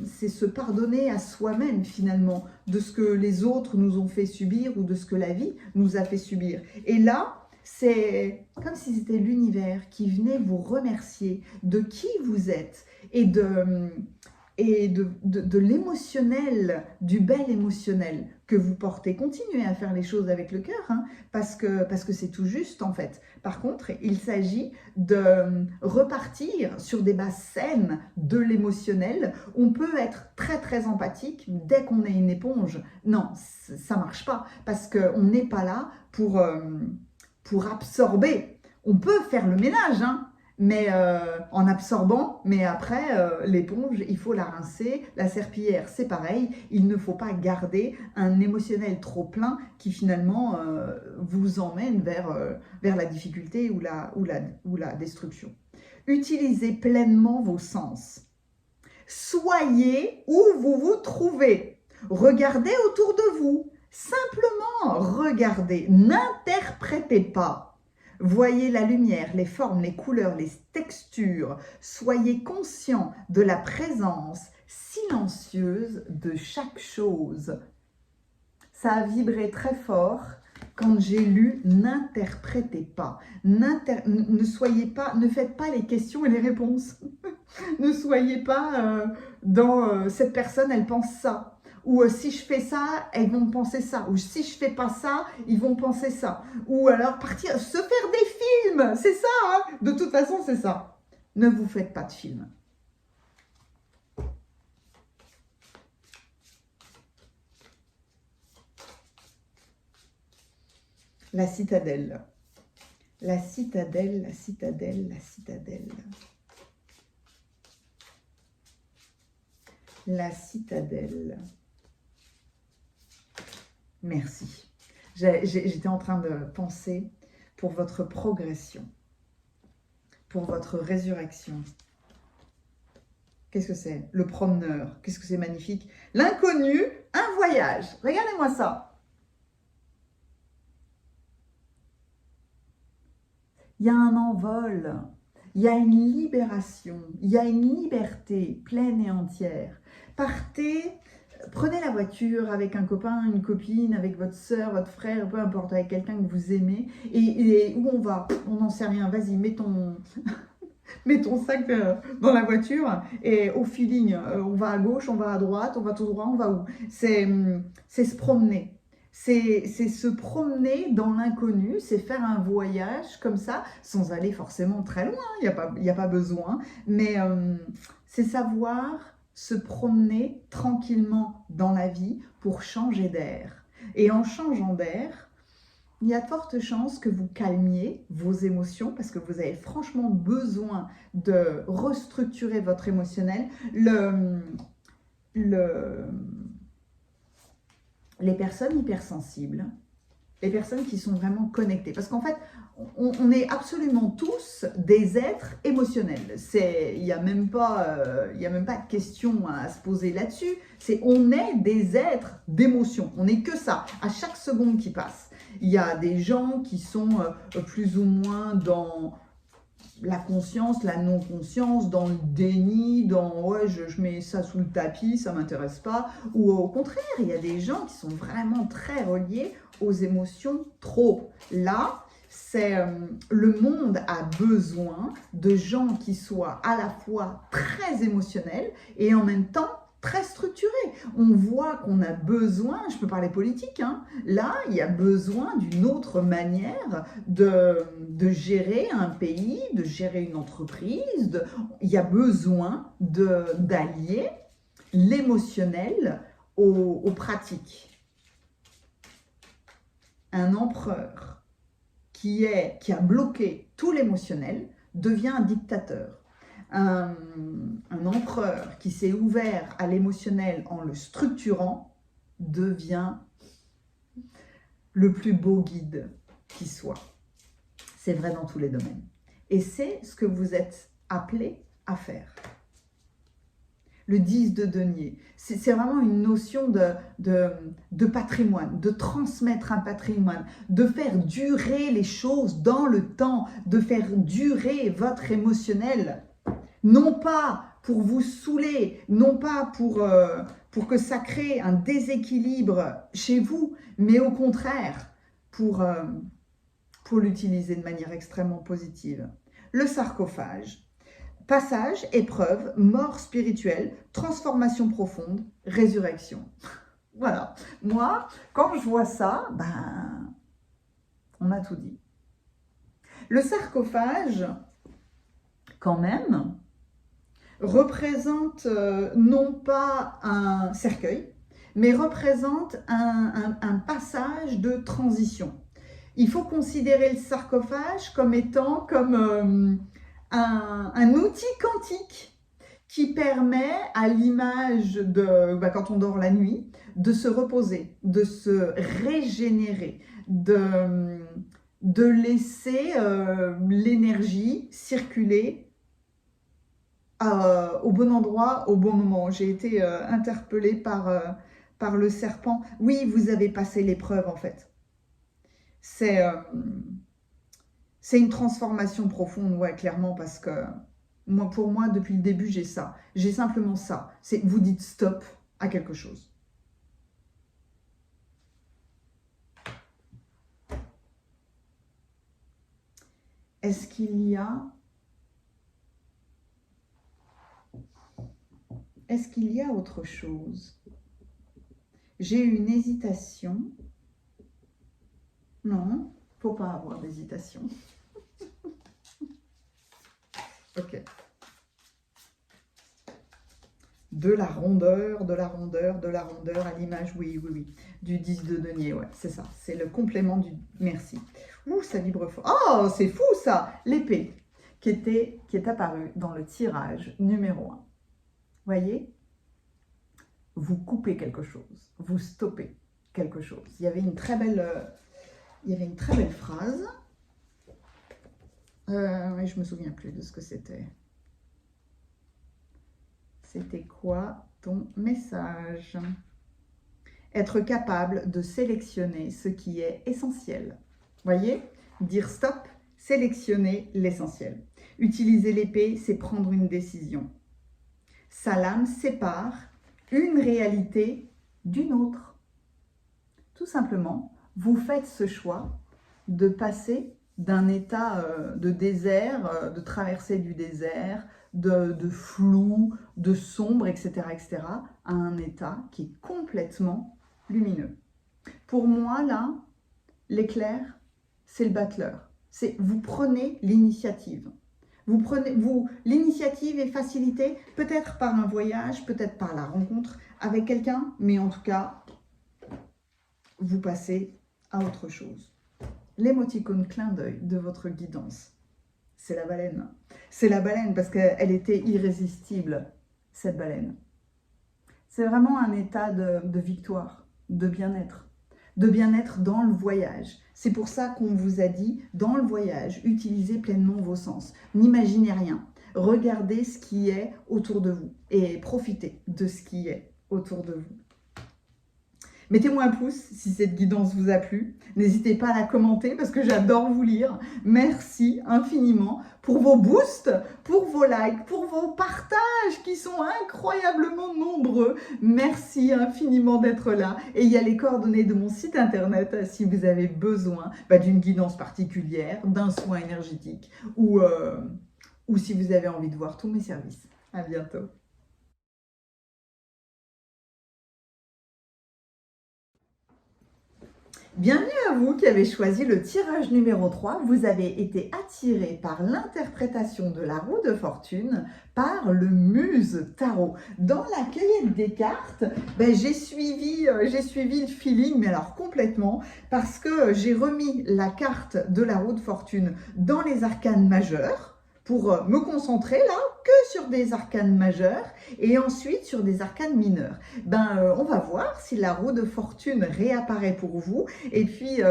S1: c'est se pardonner à soi-même finalement de ce que les autres nous ont fait subir ou de ce que la vie nous a fait subir. Et là, c'est comme si c'était l'univers qui venait vous remercier de qui vous êtes et de l'émotionnel, du bel émotionnel que vous portez. Continuez à faire les choses avec le cœur, hein, parce que c'est tout juste en fait. Par contre, il s'agit de repartir sur des bases saines de l'émotionnel. On peut être très très empathique dès qu'on est une éponge. Non, ça marche pas, parce qu'on n'est pas là pour absorber. On peut faire le ménage, hein, mais en absorbant, mais après, l'éponge, il faut la rincer. La serpillière, c'est pareil. Il ne faut pas garder un émotionnel trop plein qui finalement vous emmène vers la difficulté ou la destruction. Utilisez pleinement vos sens. Soyez où vous vous trouvez. Regardez autour de vous. Simplement regardez, n'interprétez pas. Voyez la lumière, les formes, les couleurs, les textures. Soyez conscient de la présence silencieuse de chaque chose. Ça a vibré très fort quand j'ai lu « N'interprétez pas ». Ne faites pas les questions et les réponses. Ne soyez pas dans cette personne, elle pense ça. Ou si je fais ça, elles vont penser ça. Ou si je fais pas ça, ils vont penser ça. Ou alors partir, se faire des films. C'est ça, hein. De toute façon, c'est ça. Ne vous faites pas de films. La citadelle. La citadelle, la citadelle, la citadelle. La citadelle. Merci. J'étais en train de penser pour votre progression, pour votre résurrection. Qu'est-ce que c'est? Le promeneur. Qu'est-ce que c'est magnifique? L'inconnu, un voyage. Regardez-moi ça. Il y a un envol, il y a une libération, il y a une liberté pleine et entière. Partez Prenez la voiture avec un copain, une copine, avec votre soeur, votre frère, peu importe, avec quelqu'un que vous aimez. Et où on va? On n'en sait rien. Vas-y, mets ton sac dans la voiture et au feeling, on va à gauche, on va à droite, on va tout droit, on va où? C'est se promener. C'est se promener dans l'inconnu, c'est faire un voyage comme ça, sans aller forcément très loin, il n'y a pas besoin, mais c'est savoir se promener tranquillement dans la vie pour changer d'air. Et en changeant d'air, il y a de fortes chances que vous calmiez vos émotions parce que vous avez franchement besoin de restructurer votre émotionnel. Les personnes hypersensibles, les personnes qui sont vraiment connectées, parce qu'en fait, on est absolument tous des êtres émotionnels. Il n'y a même pas de question à se poser là-dessus. On est des êtres d'émotion. On n'est que ça, à chaque seconde qui passe. Il y a des gens qui sont plus ou moins dans la conscience, la non-conscience, dans le déni, dans ouais, je mets ça sous le tapis, ça ne m'intéresse pas. Ou au contraire, il y a des gens qui sont vraiment très reliés aux émotions trop. Là, le monde a besoin de gens qui soient à la fois très émotionnels et en même temps très structurés. On voit qu'on a besoin, je peux parler politique, hein, là, il y a besoin d'une autre manière de gérer un pays, de gérer une entreprise. Il y a besoin d'allier l'émotionnel aux pratiques. Un empereur qui a bloqué tout l'émotionnel devient un dictateur. Un empereur qui s'est ouvert à l'émotionnel en le structurant devient le plus beau guide qui soit. C'est vrai dans tous les domaines. Et c'est ce que vous êtes appelé à faire. Le 10 de denier, c'est vraiment une notion de patrimoine, de transmettre un patrimoine, de faire durer les choses dans le temps, de faire durer votre émotionnel. Non pas pour vous saouler, non pas pour que ça crée un déséquilibre chez vous, mais au contraire, pour l'utiliser de manière extrêmement positive. Le sarcophage. Passage, épreuve, mort spirituelle, transformation profonde, résurrection. Voilà. Moi, quand je vois ça, on a tout dit. Le sarcophage, quand même, représente non pas un cercueil, mais représente un passage de transition. Il faut considérer le sarcophage comme étant un outil quantique qui permet, à l'image de quand on dort la nuit, de se reposer, de se régénérer, de laisser l'énergie circuler au bon endroit, au bon moment. J'ai été interpellée par le serpent. Oui, vous avez passé l'épreuve en fait. C'est une transformation profonde, ouais, clairement, parce que pour moi, depuis le début, j'ai ça. J'ai simplement ça. Vous dites stop à quelque chose. Est-ce qu'il y a autre chose? J'ai une hésitation. Non, faut pas avoir d'hésitation. Ok. De la rondeur à l'image, oui, du 10 de denier, ouais, c'est ça. C'est le complément du merci. Ouh, ça vibre fort. Oh, c'est fou ça! L'épée qui est apparue dans le tirage numéro 1. Voyez? Vous coupez quelque chose, vous stoppez quelque chose. Il y avait une très belle phrase. Mais je me souviens plus de ce que c'était. C'était quoi ton message? Être capable de sélectionner ce qui est essentiel. Voyez? Dire stop, sélectionner l'essentiel. Utiliser l'épée, c'est prendre une décision. Sa lame sépare une réalité d'une autre. Tout simplement, vous faites ce choix de passer d'un état de désert, de traversée du désert, de flou, de sombre, etc., à un état qui est complètement lumineux. Pour moi, là, l'éclair, c'est le battleur. C'est vous prenez l'initiative. L'initiative est facilitée peut-être par un voyage, peut-être par la rencontre avec quelqu'un, mais en tout cas, vous passez à autre chose. L'émoticône clin d'œil de votre guidance, c'est la baleine. C'est la baleine parce qu'elle était irrésistible, cette baleine. C'est vraiment un état de victoire, de bien-être dans le voyage. C'est pour ça qu'on vous a dit, dans le voyage, utilisez pleinement vos sens. N'imaginez rien. Regardez ce qui est autour de vous et profitez de ce qui est autour de vous. Mettez-moi un pouce si cette guidance vous a plu. N'hésitez pas à la commenter parce que j'adore vous lire. Merci infiniment pour vos boosts, pour vos likes, pour vos partages qui sont incroyablement nombreux. Merci infiniment d'être là. Et il y a les coordonnées de mon site internet si vous avez besoin d'une guidance particulière, d'un soin énergétique ou si vous avez envie de voir tous mes services. À bientôt. Bienvenue à vous qui avez choisi le tirage numéro 3. Vous avez été attiré par l'interprétation de la roue de fortune par le Muse Tarot. Dans la cueillette des cartes, j'ai suivi le feeling, mais alors complètement, parce que j'ai remis la carte de la roue de fortune dans les arcanes majeures pour me concentrer là que sur des arcanes majeures et ensuite sur des arcanes mineurs. On va voir si la roue de fortune réapparaît pour vous. Et puis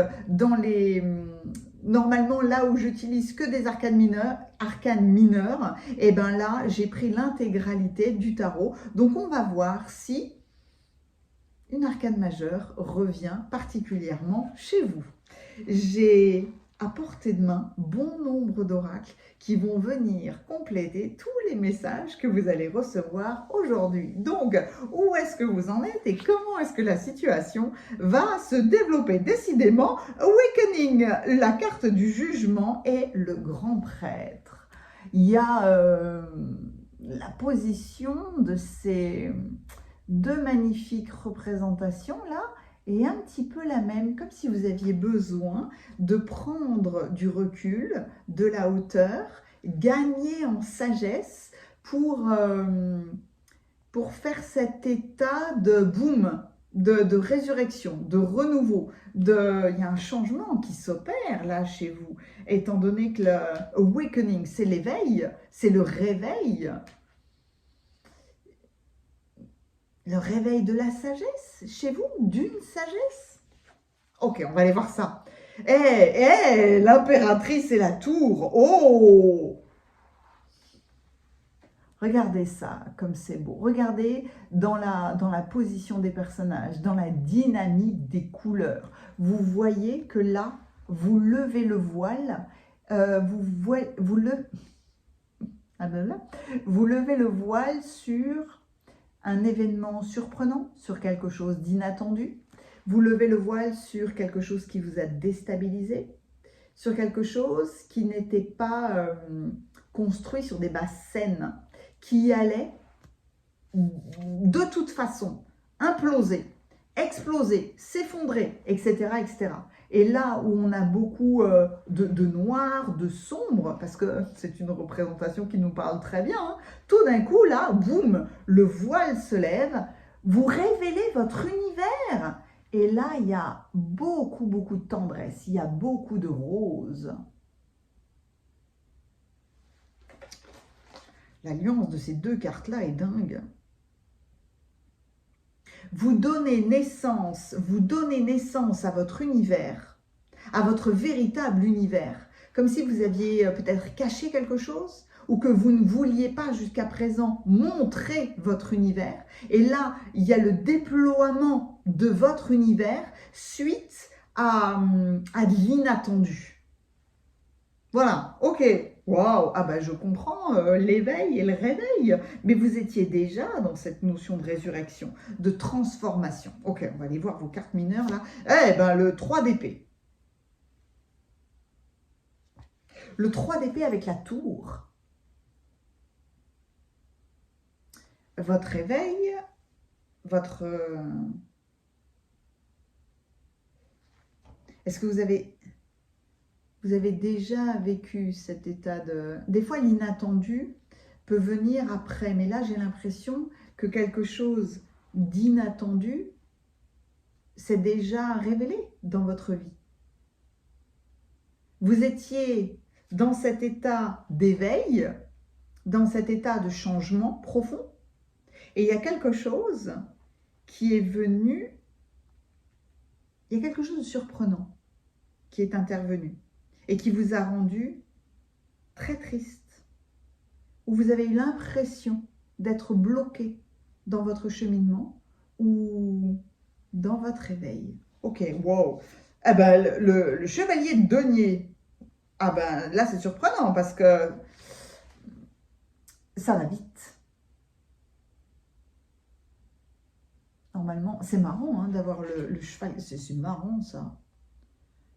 S1: normalement là où j'utilise que des arcanes mineurs, et là j'ai pris l'intégralité du tarot. Donc on va voir si une arcane majeure revient particulièrement chez vous. J'ai à portée de main bon nombre d'oracles qui vont venir compléter tous les messages que vous allez recevoir aujourd'hui. Donc, où est-ce que vous en êtes et comment est-ce que la situation va se développer? Décidément, Awakening, la carte du jugement et le grand prêtre. Il y a la position de ces deux magnifiques représentations là, et un petit peu la même, comme si vous aviez besoin de prendre du recul, de la hauteur, gagner en sagesse pour faire cet état de boom, de résurrection, de renouveau. Il y a un changement qui s'opère là chez vous, étant donné que le awakening, c'est l'éveil, c'est le réveil. Le réveil de la sagesse chez vous, d'une sagesse. Ok, on va aller voir ça. L'impératrice et la tour. Oh! Regardez ça, comme c'est beau. Regardez dans la position des personnages, dans la dynamique des couleurs. Vous voyez que là, vous levez le voile, vous levez le voile sur un événement surprenant, sur quelque chose d'inattendu. Vous levez le voile sur quelque chose qui vous a déstabilisé, sur quelque chose qui n'était pas construit sur des bases saines, qui allait de toute façon imploser, exploser, s'effondrer, etc., etc. Et là où on a beaucoup de noir, de sombre, parce que c'est une représentation qui nous parle très bien, hein, tout d'un coup, là, boum, le voile se lève, vous révélez votre univers. Et là, il y a beaucoup, beaucoup de tendresse, il y a beaucoup de roses. L'alliance de ces deux cartes-là est dingue. Vous donnez naissance à votre univers, à votre véritable univers, comme si vous aviez peut-être caché quelque chose ou que vous ne vouliez pas jusqu'à présent montrer votre univers. Et là, il y a le déploiement de votre univers suite à de l'inattendu. Voilà, ok, Waouh! Ah bah je comprends l'éveil et le réveil, mais vous étiez déjà dans cette notion de résurrection, de transformation. Ok, on va aller voir vos cartes mineures là. Eh ben le 3 d'épée. Le 3 d'épée avec la tour. Votre réveil, votre... Est-ce que vous avez déjà vécu cet état de... Des fois, l'inattendu peut venir après, mais là, j'ai l'impression que quelque chose d'inattendu s'est déjà révélé dans votre vie. Vous étiez dans cet état d'éveil, dans cet état de changement profond, et il y a quelque chose qui est venu, il y a quelque chose de surprenant qui est intervenu et qui vous a rendu très triste, où vous avez eu l'impression d'être bloqué dans votre cheminement ou dans votre éveil. Ok, wow. Ah ben, le chevalier de denier, ah ben là c'est surprenant parce que ça va vite. Normalement, c'est marrant hein, d'avoir le cheval, c'est marrant ça.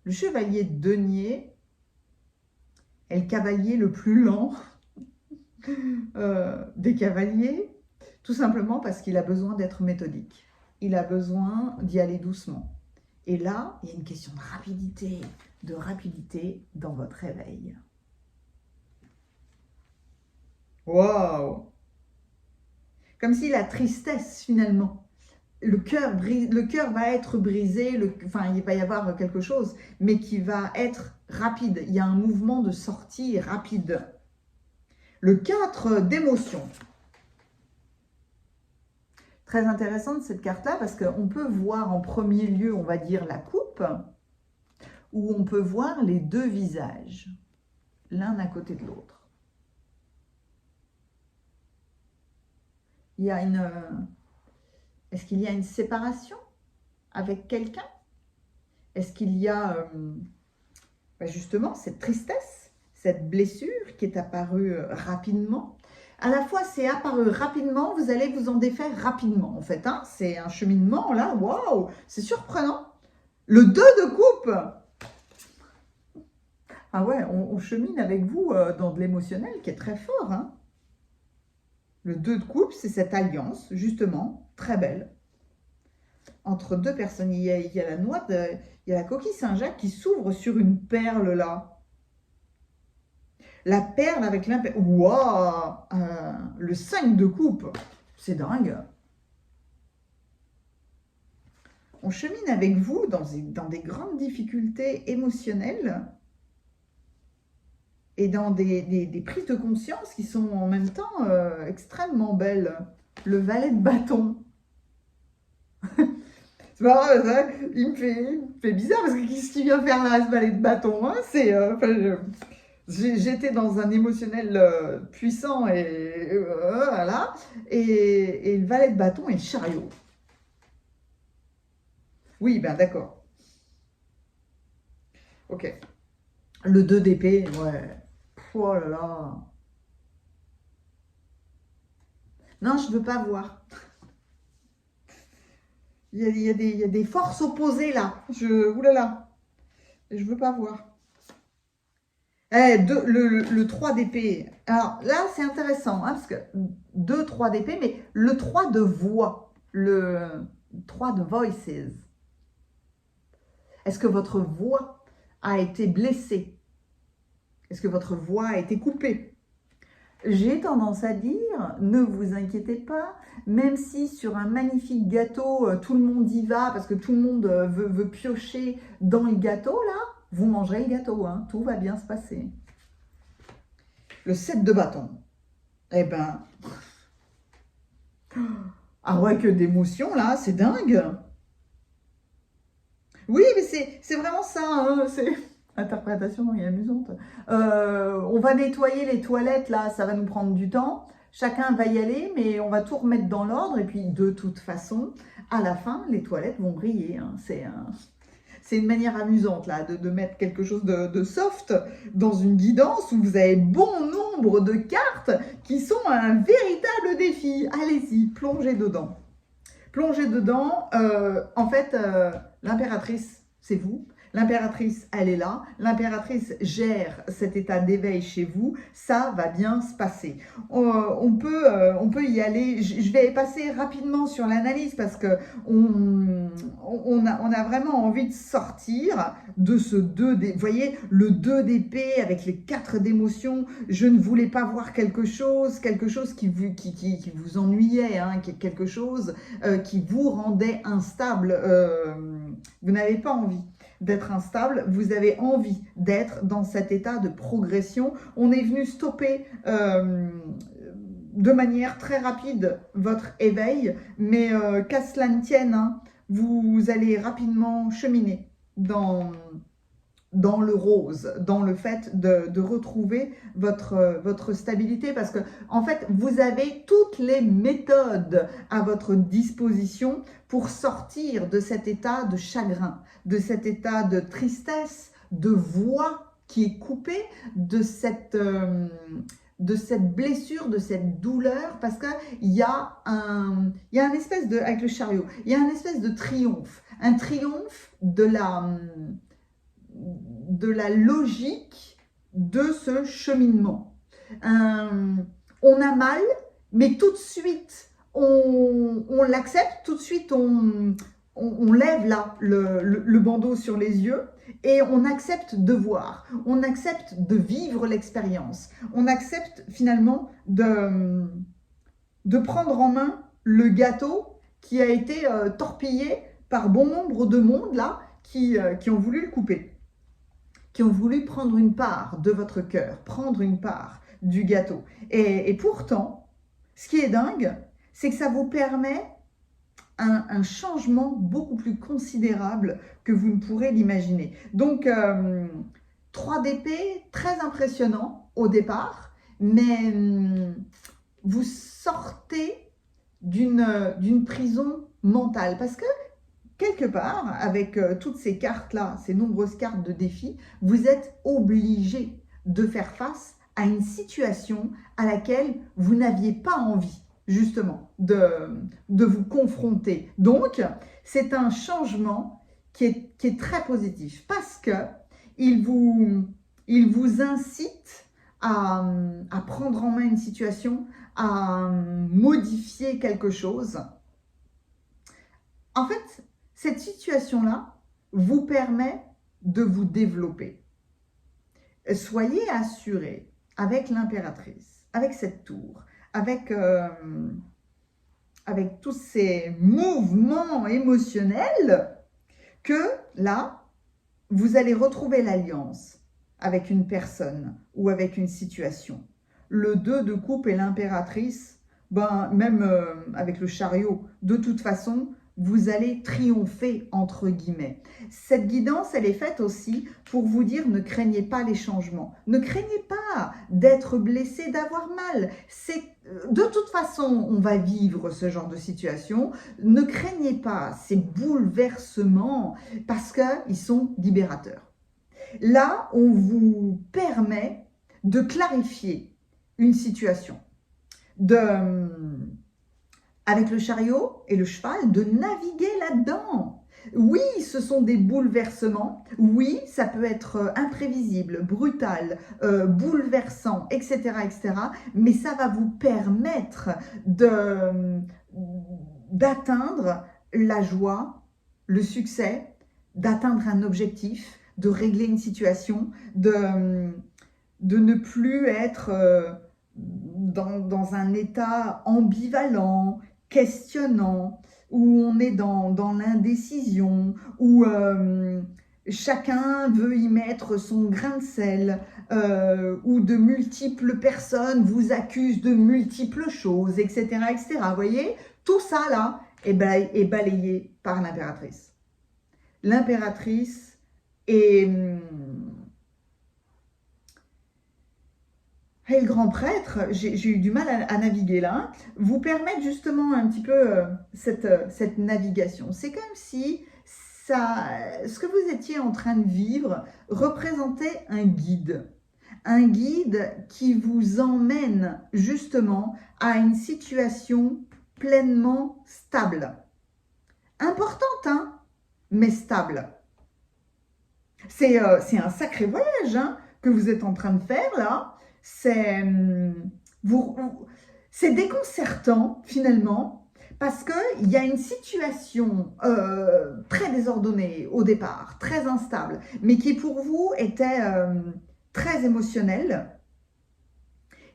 S1: Le chevalier de denier est le cavalier le plus lent des cavaliers, tout simplement parce qu'il a besoin d'être méthodique. Il a besoin d'y aller doucement. Et là, il y a une question de rapidité dans votre réveil. Waouh! Comme si la tristesse, finalement, le cœur va être brisé, enfin, il va y avoir quelque chose, mais qui va être rapide. Il y a un mouvement de sortie rapide. Le 4 d'émotion. Très intéressante cette carte-là parce qu'on peut voir en premier lieu, on va dire, la coupe, où on peut voir les deux visages, l'un à côté de l'autre. Il y a est-ce qu'il y a une séparation avec quelqu'un? Est-ce qu'il y a justement cette tristesse, cette blessure qui est apparue rapidement? À la fois, c'est apparu rapidement, vous allez vous en défaire rapidement, en fait. Hein, c'est un cheminement, là, waouh, c'est surprenant. Le 2 de coupe. Ah ouais, on chemine avec vous dans de l'émotionnel qui est très fort. Hein. Le 2 de coupe, c'est cette alliance, justement, très belle, entre deux personnes. Il y a la noix, il y a la coquille Saint-Jacques qui s'ouvre sur une perle, là. La perle avec l'impair. Waouh, le 5 de coupe, c'est dingue. On chemine avec vous dans des grandes difficultés émotionnelles et dans des prises de conscience qui sont en même temps extrêmement belles. Le valet de bâton. C'est pas vrai, il me fait bizarre parce que qu'est-ce qu'il vient faire là, ce valet de bâton hein. C'est, j'étais dans un émotionnel puissant et voilà. Et le valet de bâton et le chariot. Oui, ben d'accord. Ok. Le 2 d'épée, ouais. Oh là là. Non, je ne veux pas voir. Il y a des forces opposées là. Oulala. Je ne veux pas voir. Le 3 d'épée. Alors là, c'est intéressant, hein, parce que 2, 3 d'épée, mais le 3 de voix, le 3 de voices. Est-ce que votre voix a été blessée? Est-ce que votre voix a été coupée? J'ai tendance à dire, ne vous inquiétez pas, même si sur un magnifique gâteau, tout le monde y va, parce que tout le monde veut piocher dans le gâteau, là, vous mangerez le gâteau, hein, tout va bien se passer. Le 7 de bâton. Eh ben... Ah ouais, que d'émotion, là, c'est dingue. Oui, mais c'est vraiment ça, hein, c'est... Interprétation est amusante. On va nettoyer les toilettes, là, ça va nous prendre du temps. Chacun va y aller, mais on va tout remettre dans l'ordre. Et puis, de toute façon, à la fin, les toilettes vont briller. Hein. c'est une manière amusante là, de mettre quelque chose de soft dans une guidance où vous avez bon nombre de cartes qui sont un véritable défi. Allez-y, plongez dedans. Plongez dedans. En fait, l'impératrice, c'est vous. L'impératrice, elle est là. L'impératrice gère cet état d'éveil chez vous. Ça va bien se passer. On peut y aller. Je vais passer rapidement sur l'analyse parce que on a vraiment envie de sortir de ce 2 d'épée. Vous voyez, le 2 d'épée avec les 4 d'émotions. Je ne voulais pas voir quelque chose qui vous ennuyait, hein, quelque chose qui vous rendait instable. Vous n'avez pas envie d'être instable, vous avez envie d'être dans cet état de progression. On est venu stopper de manière très rapide votre éveil, mais qu'à cela ne tienne, hein, vous allez rapidement cheminer dans le rose, dans le fait de retrouver votre stabilité, parce que en fait, vous avez toutes les méthodes à votre disposition pour sortir de cet état de chagrin, de cet état de tristesse, de voix qui est coupée, de cette blessure, de cette douleur, parce qu'il y a un espèce de, avec le chariot, il y a un espèce de triomphe, un triomphe de la logique de ce cheminement. On a mal, mais tout de suite, on l'accepte, tout de suite, on lève là le bandeau sur les yeux et on accepte de voir, on accepte de vivre l'expérience, on accepte finalement de prendre en main le gâteau qui a été torpillé par bon nombre de monde là qui ont voulu le couper, qui ont voulu prendre une part de votre cœur, prendre une part du gâteau. Et pourtant, ce qui est dingue, c'est que ça vous permet un changement beaucoup plus considérable que vous ne pourrez l'imaginer. Donc, 3 d'épée, très impressionnant au départ, mais vous sortez d'une prison mentale. Parce que, quelque part, avec toutes ces cartes-là, ces nombreuses cartes de défi, vous êtes obligé de faire face à une situation à laquelle vous n'aviez pas envie, justement, de vous confronter. Donc, c'est un changement qui est très positif parce qu'il vous incite à prendre en main une situation, à modifier quelque chose. En fait, cette situation-là vous permet de vous développer. Soyez assurés avec l'impératrice, avec cette tour, avec tous ces mouvements émotionnels, que là, vous allez retrouver l'alliance avec une personne ou avec une situation. Le 2 de coupe et l'impératrice, ben, même avec le chariot, de toute façon, vous allez triompher, entre guillemets. Cette guidance, elle est faite aussi pour vous dire, ne craignez pas les changements. Ne craignez pas d'être blessé, d'avoir mal. De toute façon, on va vivre ce genre de situation. Ne craignez pas ces bouleversements parce qu'ils sont libérateurs. Là, on vous permet de clarifier une situation, avec le chariot et le cheval, de naviguer là-dedans. Oui, ce sont des bouleversements. Oui, ça peut être imprévisible, brutal, bouleversant, etc., etc. Mais ça va vous permettre d'atteindre la joie, le succès, d'atteindre un objectif, de régler une situation, de ne plus être dans un état ambivalent, questionnant, où on est dans l'indécision, où chacun veut y mettre son grain de sel, où de multiples personnes vous accusent de multiples choses, etc., etc. Vous voyez, tout ça là est balayé par l'impératrice. L'impératrice est... Et le grand prêtre, j'ai eu du mal à naviguer là, vous permettent justement un petit peu cette navigation. C'est comme si ce que vous étiez en train de vivre représentait un guide. Un guide qui vous emmène justement à une situation pleinement stable. Importante, hein, mais stable. C'est un sacré voyage hein, que vous êtes en train de faire là. C'est déconcertant finalement parce qu'il y a une situation très désordonnée au départ, très instable, mais qui pour vous était très émotionnelle,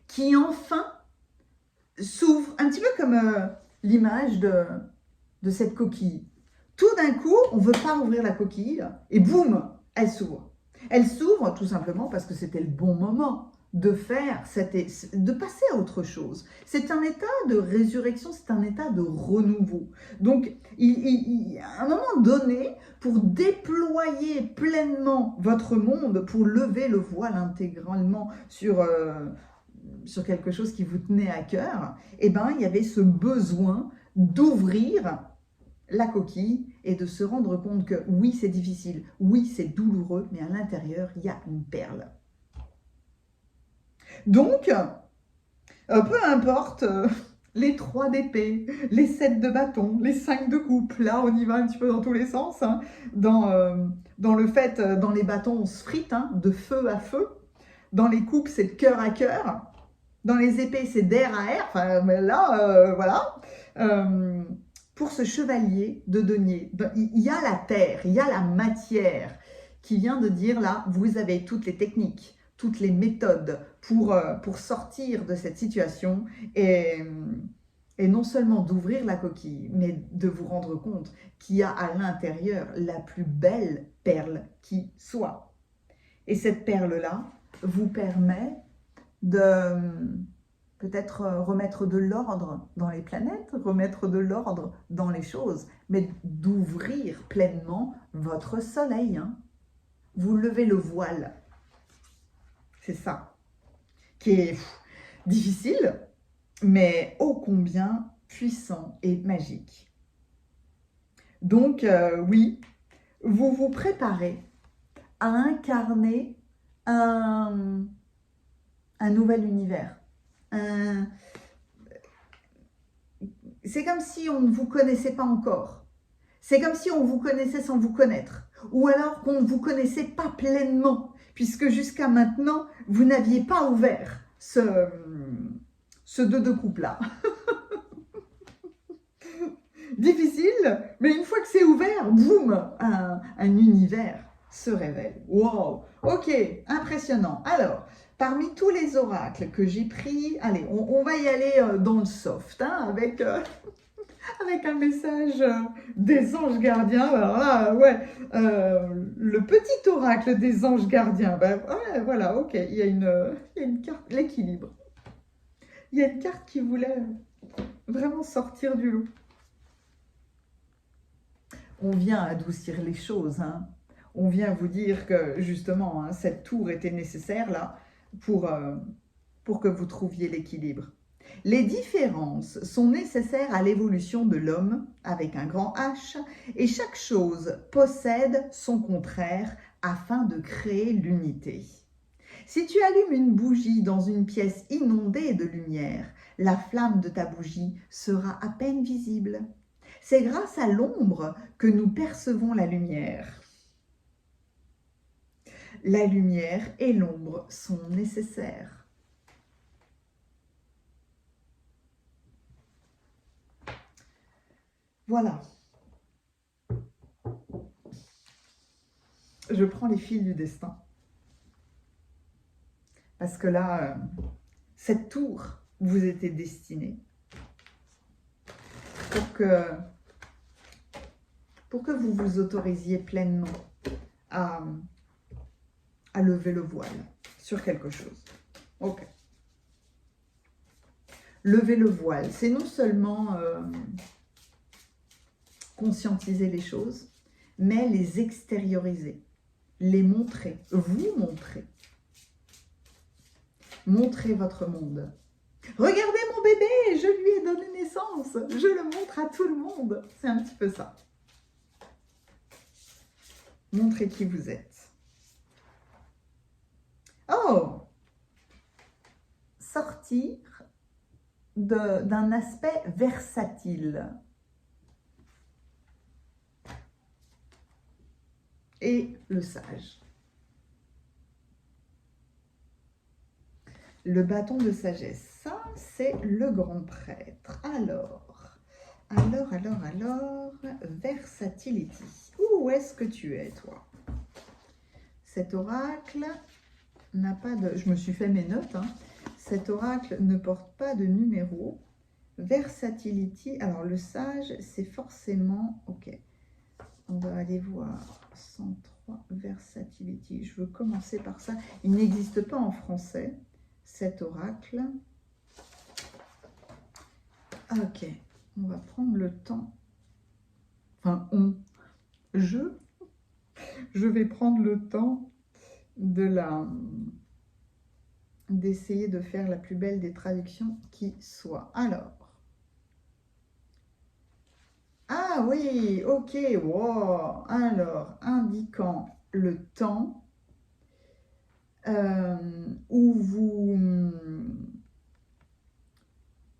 S1: qui enfin s'ouvre, un petit peu comme l'image de cette coquille. Tout d'un coup, on ne veut pas ouvrir la coquille et boum, elle s'ouvre. Elle s'ouvre tout simplement parce que c'était le bon moment de faire, de passer à autre chose. C'est un état de résurrection, c'est un état de renouveau. Donc, à un moment donné, pour déployer pleinement votre monde, pour lever le voile intégralement sur quelque chose qui vous tenait à cœur, eh ben, il y avait ce besoin d'ouvrir la coquille et de se rendre compte que oui, c'est difficile, oui, c'est douloureux, mais à l'intérieur, il y a une perle. Donc, peu importe les 3 d'épée, les 7 de bâton, les 5 de coupe, là on y va un petit peu dans tous les sens. Hein. Dans le fait, dans les bâtons, on se frite hein, de feu à feu. Dans les coupes, c'est de cœur à cœur. Dans les épées, c'est d'air à air. Enfin, mais là, voilà. Pour ce chevalier de denier, il y a la terre, il y a la matière qui vient de dire là, vous avez toutes les techniques, toutes les méthodes pour sortir de cette situation et non seulement d'ouvrir la coquille, mais de vous rendre compte qu'il y a à l'intérieur la plus belle perle qui soit. Et cette perle-là vous permet de peut-être remettre de l'ordre dans les planètes, remettre de l'ordre dans les choses, mais d'ouvrir pleinement votre soleil. Hein. Vous levez le voile. C'est ça, qui est difficile, mais ô combien puissant et magique. Donc, oui, vous vous préparez à incarner un nouvel univers. C'est comme si on ne vous connaissait pas encore. C'est comme si on vous connaissait sans vous connaître. Ou alors qu'on ne vous connaissait pas pleinement, puisque jusqu'à maintenant, vous n'aviez pas ouvert ce 2 de coupe-là. Difficile, mais une fois que c'est ouvert, boum, un univers se révèle. Wow, ok, impressionnant. Alors, parmi tous les oracles que j'ai pris, allez, on va y aller dans le soft, hein, avec un message des anges gardiens. Alors là, ouais, le petit oracle des anges gardiens. Ben, ouais, voilà, ok, il y a une carte, l'équilibre. Il y a une carte qui voulait vraiment sortir du lot. On vient adoucir les choses, hein. On vient vous dire que justement, hein, cette tour était nécessaire là pour que vous trouviez l'équilibre. Les différences sont nécessaires à l'évolution de l'homme avec un grand H et chaque chose possède son contraire afin de créer l'unité. Si tu allumes une bougie dans une pièce inondée de lumière, la flamme de ta bougie sera à peine visible. C'est grâce à l'ombre que nous percevons la lumière. La lumière et l'ombre sont nécessaires. Voilà. Je prends les fils du destin. Parce que là, cette tour vous était destinée pour que vous vous autorisiez pleinement à lever le voile sur quelque chose. Ok. Lever le voile, c'est non seulement conscientiser les choses, mais les extérioriser, les montrer, vous montrer. Montrez votre monde. Regardez mon bébé, je lui ai donné naissance, je le montre à tout le monde. C'est un petit peu ça. Montrez qui vous êtes. Oh! Sortir d'un aspect versatile. Et le sage. Le bâton de sagesse, ça, c'est le grand prêtre. Alors, versatility. Où est-ce que tu es, toi? Cet oracle n'a pas de... Je me suis fait mes notes, hein. Cet oracle ne porte pas de numéro. Versatility, alors le sage, c'est forcément... Ok, on va aller voir 103, versatility. Je veux commencer par ça. Il n'existe pas en français, cet oracle. Ok, on va prendre le temps. Enfin, je vais prendre le temps d'essayer de faire la plus belle des traductions qui soit. Alors, ah oui, ok, wow. Alors, indiquant le temps où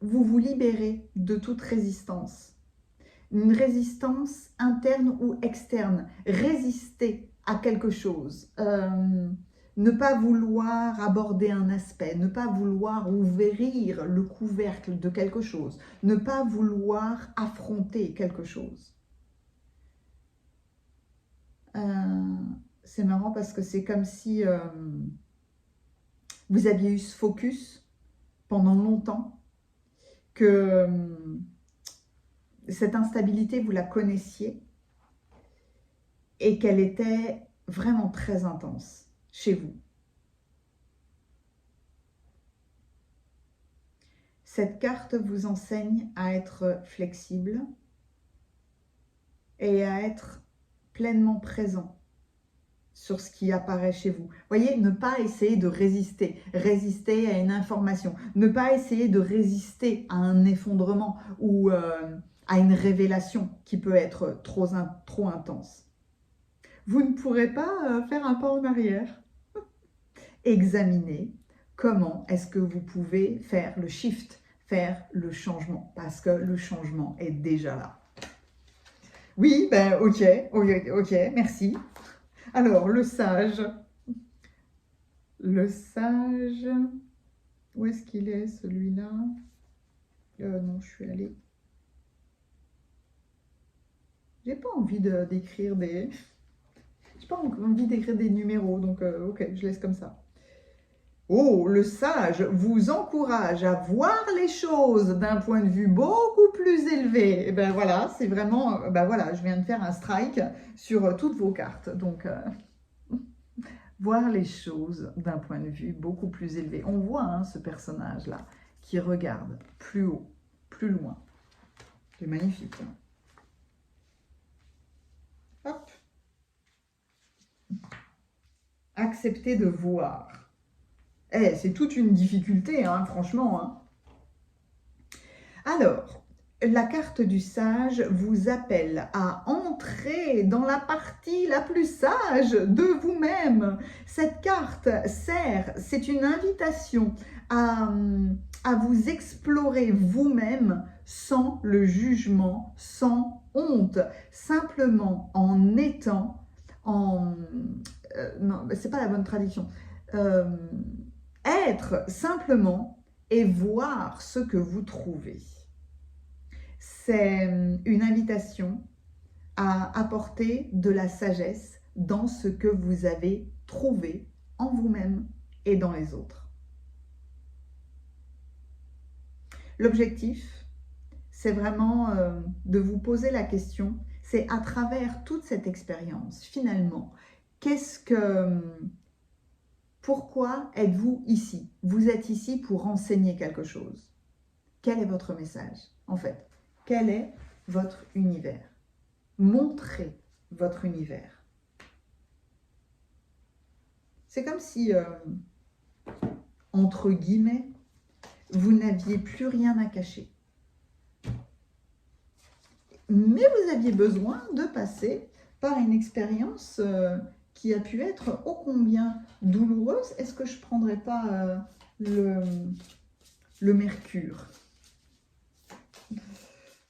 S1: vous libérez de toute résistance. Une résistance interne ou externe. Résister à quelque chose. Ne pas vouloir aborder un aspect, ne pas vouloir ouvrir le couvercle de quelque chose, ne pas vouloir affronter quelque chose. C'est marrant parce que c'est comme si vous aviez eu ce focus pendant longtemps, que cette instabilité, vous la connaissiez et qu'elle était vraiment très intense chez vous. Cette carte vous enseigne à être flexible et à être pleinement présent sur ce qui apparaît chez vous. Voyez, ne pas essayer de résister à une information, ne pas essayer de résister à un effondrement ou à une révélation qui peut être trop intense. Vous ne pourrez pas faire un pas en arrière. Examinez comment est-ce que vous pouvez faire le shift, faire le changement, parce que le changement est déjà là. Oui, ben ok, merci. Alors, le sage. Le sage, où est-ce qu'il est, celui-là? Non, je suis allée. J'ai pas envie d'écrire des... J'ai pas envie d'écrire des numéros, donc ok, je laisse comme ça. Oh, le sage vous encourage à voir les choses d'un point de vue beaucoup plus élevé. Et ben voilà, c'est vraiment, ben voilà, je viens de faire un strike sur toutes vos cartes. Donc, voir les choses d'un point de vue beaucoup plus élevé. On voit hein, ce personnage-là qui regarde plus haut, plus loin. C'est magnifique. Hein. Hop. Accepter de voir. Eh, c'est toute une difficulté, hein, franchement. Hein. Alors, la carte du sage vous appelle à entrer dans la partie la plus sage de vous-même. Cette carte sert, c'est une invitation à vous explorer vous-même sans le jugement, sans honte, simplement en étant, non, c'est pas la bonne traduction. Être simplement et voir ce que vous trouvez. C'est une invitation à apporter de la sagesse dans ce que vous avez trouvé en vous-même et dans les autres. L'objectif, c'est vraiment de vous poser la question, c'est à travers toute cette expérience, finalement, pourquoi êtes-vous ici? Vous êtes ici pour enseigner quelque chose. Quel est votre message, en fait? Quel est votre univers? Montrez votre univers. C'est comme si, entre guillemets, vous n'aviez plus rien à cacher. Mais vous aviez besoin de passer par une expérience qui a pu être ô combien douloureuse. Est-ce que je ne prendrais pas le mercure?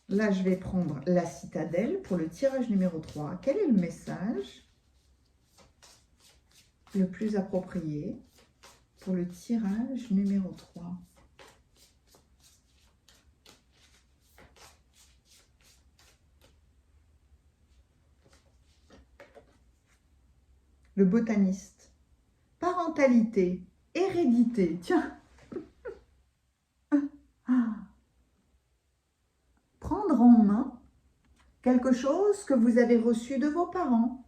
S1: Là, je vais prendre la citadelle pour le tirage numéro 3. Quel est le message le plus approprié pour le tirage numéro 3? Le botaniste. Parentalité, hérédité. Tiens. Prendre en main quelque chose que vous avez reçu de vos parents,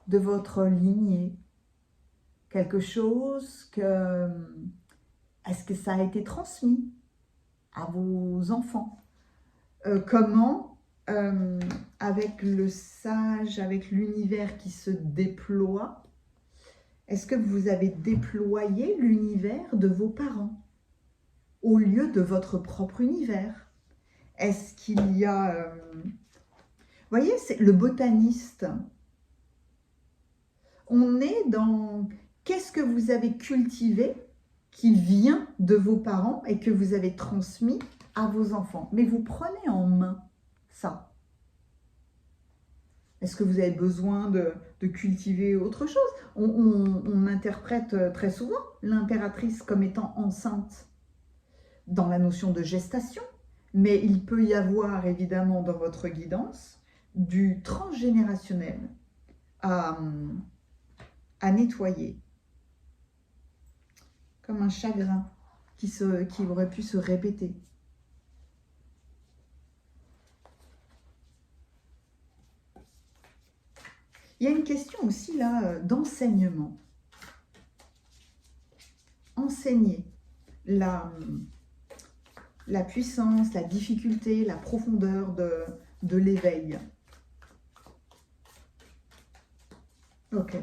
S1: de votre lignée. Quelque chose que... Est-ce que ça a été transmis à vos enfants? Comment, avec le sage, avec l'univers qui se déploie, est-ce que vous avez déployé l'univers de vos parents au lieu de votre propre univers? Est-ce qu'il y a... Vous voyez, c'est le botaniste. On est dans... Qu'est-ce que vous avez cultivé qui vient de vos parents et que vous avez transmis à vos enfants? Mais vous prenez en main ça. Est-ce que vous avez besoin de cultiver autre chose? On interprète très souvent l'impératrice comme étant enceinte dans la notion de gestation, mais il peut y avoir évidemment dans votre guidance du transgénérationnel à nettoyer, comme un chagrin qui aurait pu se répéter. Il y a une question aussi là d'enseignement. Enseigner la puissance, la difficulté, la profondeur de l'éveil. Ok.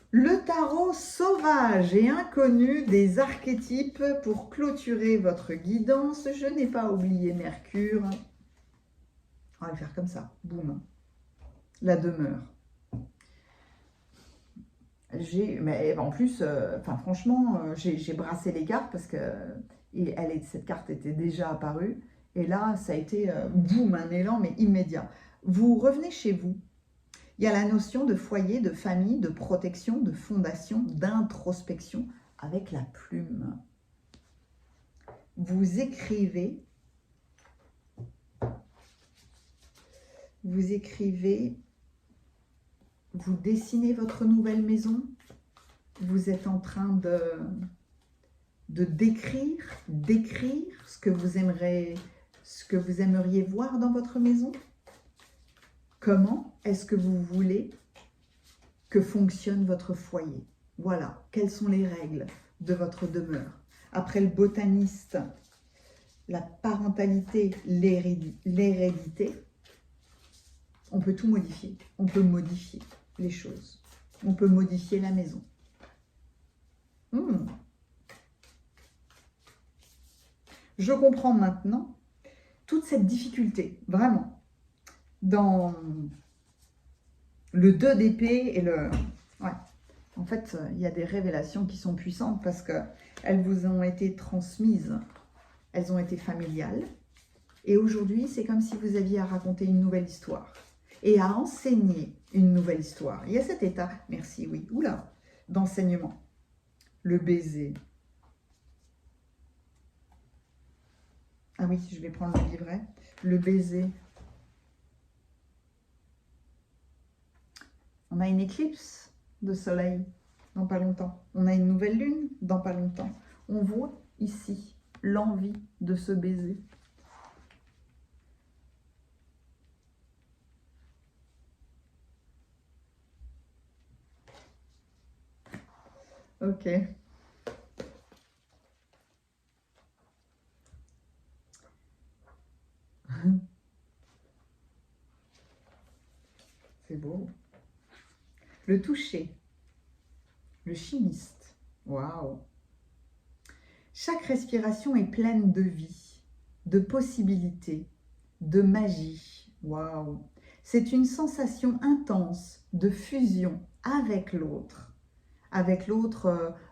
S1: Le tarot sauvage et inconnu des archétypes pour clôturer votre guidance. Je n'ai pas oublié Mercure. On va le faire comme ça. Boum. La demeure. Mais en plus, franchement, j'ai brassé les cartes parce que cette carte était déjà apparue. Et là, ça a été, boum, un élan, mais immédiat. Vous revenez chez vous. Il y a la notion de foyer, de famille, de protection, de fondation, d'introspection avec la plume. Vous écrivez, vous dessinez votre nouvelle maison, vous êtes en train de décrire ce que vous aimeriez voir dans votre maison. Comment est-ce que vous voulez que fonctionne votre foyer? Voilà, quelles sont les règles de votre demeure? Après le botaniste, la parentalité, l'hérédité, on peut tout modifier. On peut modifier les choses. On peut modifier la maison. Je comprends maintenant toute cette difficulté, vraiment. Dans le 2 d'épée et le... Ouais. En fait, il y a des révélations qui sont puissantes parce qu'elles vous ont été transmises. Elles ont été familiales. Et aujourd'hui, c'est comme si vous aviez à raconter une nouvelle histoire. Et à enseigner une nouvelle histoire. Il y a cet état, merci, oui, oula, d'enseignement. Le baiser. Ah oui, je vais prendre le livret. Le baiser. On a une éclipse de soleil dans pas longtemps. On a une nouvelle lune dans pas longtemps. On voit ici l'envie de se baiser. Ok. C'est beau. Le toucher. Le chimiste. Waouh. Chaque respiration est pleine de vie, de possibilités, de magie. Waouh. C'est une sensation intense de fusion avec l'autre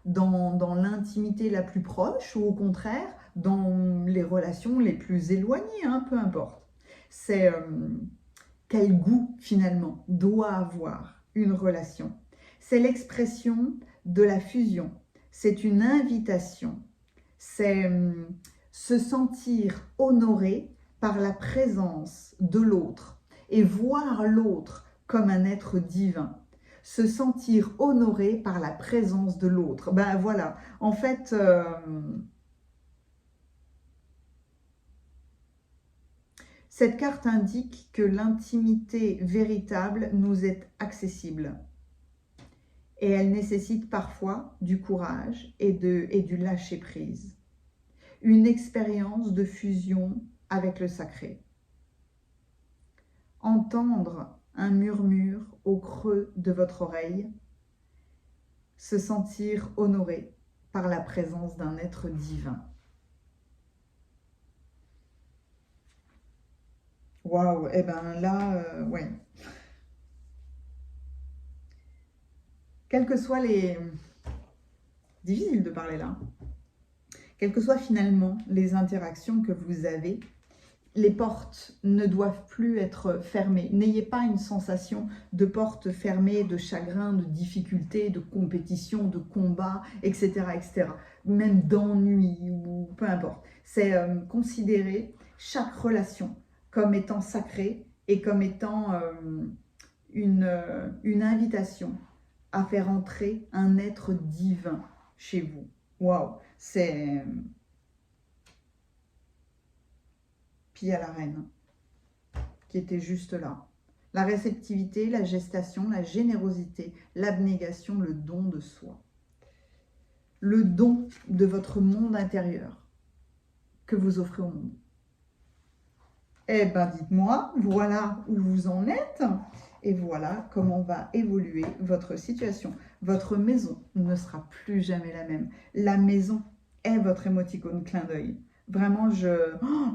S1: dans l'intimité la plus proche ou au contraire dans les relations les plus éloignées, hein, peu importe. C'est quel goût finalement doit avoir une relation. C'est l'expression de la fusion, c'est une invitation, c'est se sentir honoré par la présence de l'autre et voir l'autre comme un être divin. Se sentir honoré par la présence de l'autre. Ben voilà, en fait, cette carte indique que l'intimité véritable nous est accessible. Et elle nécessite parfois du courage et du lâcher-prise. Une expérience de fusion avec le sacré. Entendre un murmure au creux de votre oreille, se sentir honoré par la présence d'un être divin. Waouh, et ben là, ouais. Quels que soient les... Difficile de parler là. Quelles que soient finalement les interactions que vous avez, les portes ne doivent plus être fermées. N'ayez pas une sensation de porte fermée, de chagrin, de difficulté, de compétition, de combat, etc. etc. Même d'ennui ou peu importe. C'est considérer chaque relation comme étant sacrée et comme étant une invitation à faire entrer un être divin chez vous. Waouh, c'est... Puis à la reine, qui était juste là. La réceptivité, la gestation, la générosité, l'abnégation, le don de soi. Le don de votre monde intérieur que vous offrez au monde. Eh bien, dites-moi, voilà où vous en êtes et voilà comment va évoluer votre situation. Votre maison ne sera plus jamais la même. La maison est votre émoticône clin d'œil. Vraiment,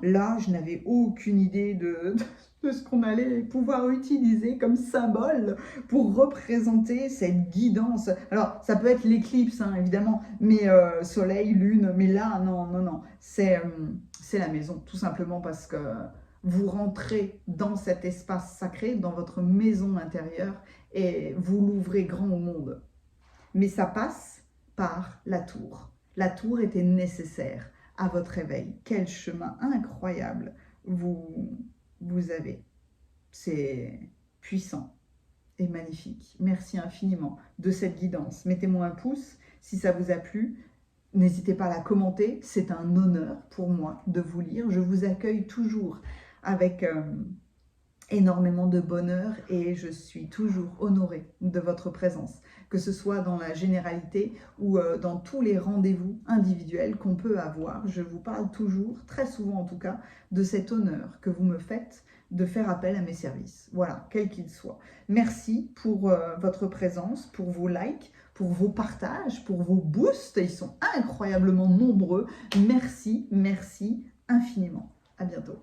S1: là, je n'avais aucune idée de ce qu'on allait pouvoir utiliser comme symbole pour représenter cette guidance. Alors, ça peut être l'éclipse, hein, évidemment, mais soleil, lune, mais là, non, non, non. C'est la maison, tout simplement parce que vous rentrez dans cet espace sacré, dans votre maison intérieure, et vous l'ouvrez grand au monde. Mais ça passe par la tour. La tour était nécessaire à votre réveil. Quel chemin incroyable vous avez. C'est puissant et magnifique. Merci infiniment de cette guidance. Mettez-moi un pouce si ça vous a plu. N'hésitez pas à la commenter. C'est un honneur pour moi de vous lire. Je vous accueille toujours avec énormément de bonheur et je suis toujours honorée de votre présence, que ce soit dans la généralité ou dans tous les rendez-vous individuels qu'on peut avoir. Je vous parle toujours, très souvent en tout cas, de cet honneur que vous me faites de faire appel à mes services. Voilà, quel qu'il soit. Merci pour votre présence, pour vos likes, pour vos partages, pour vos boosts. Ils sont incroyablement nombreux. Merci, merci infiniment. À bientôt.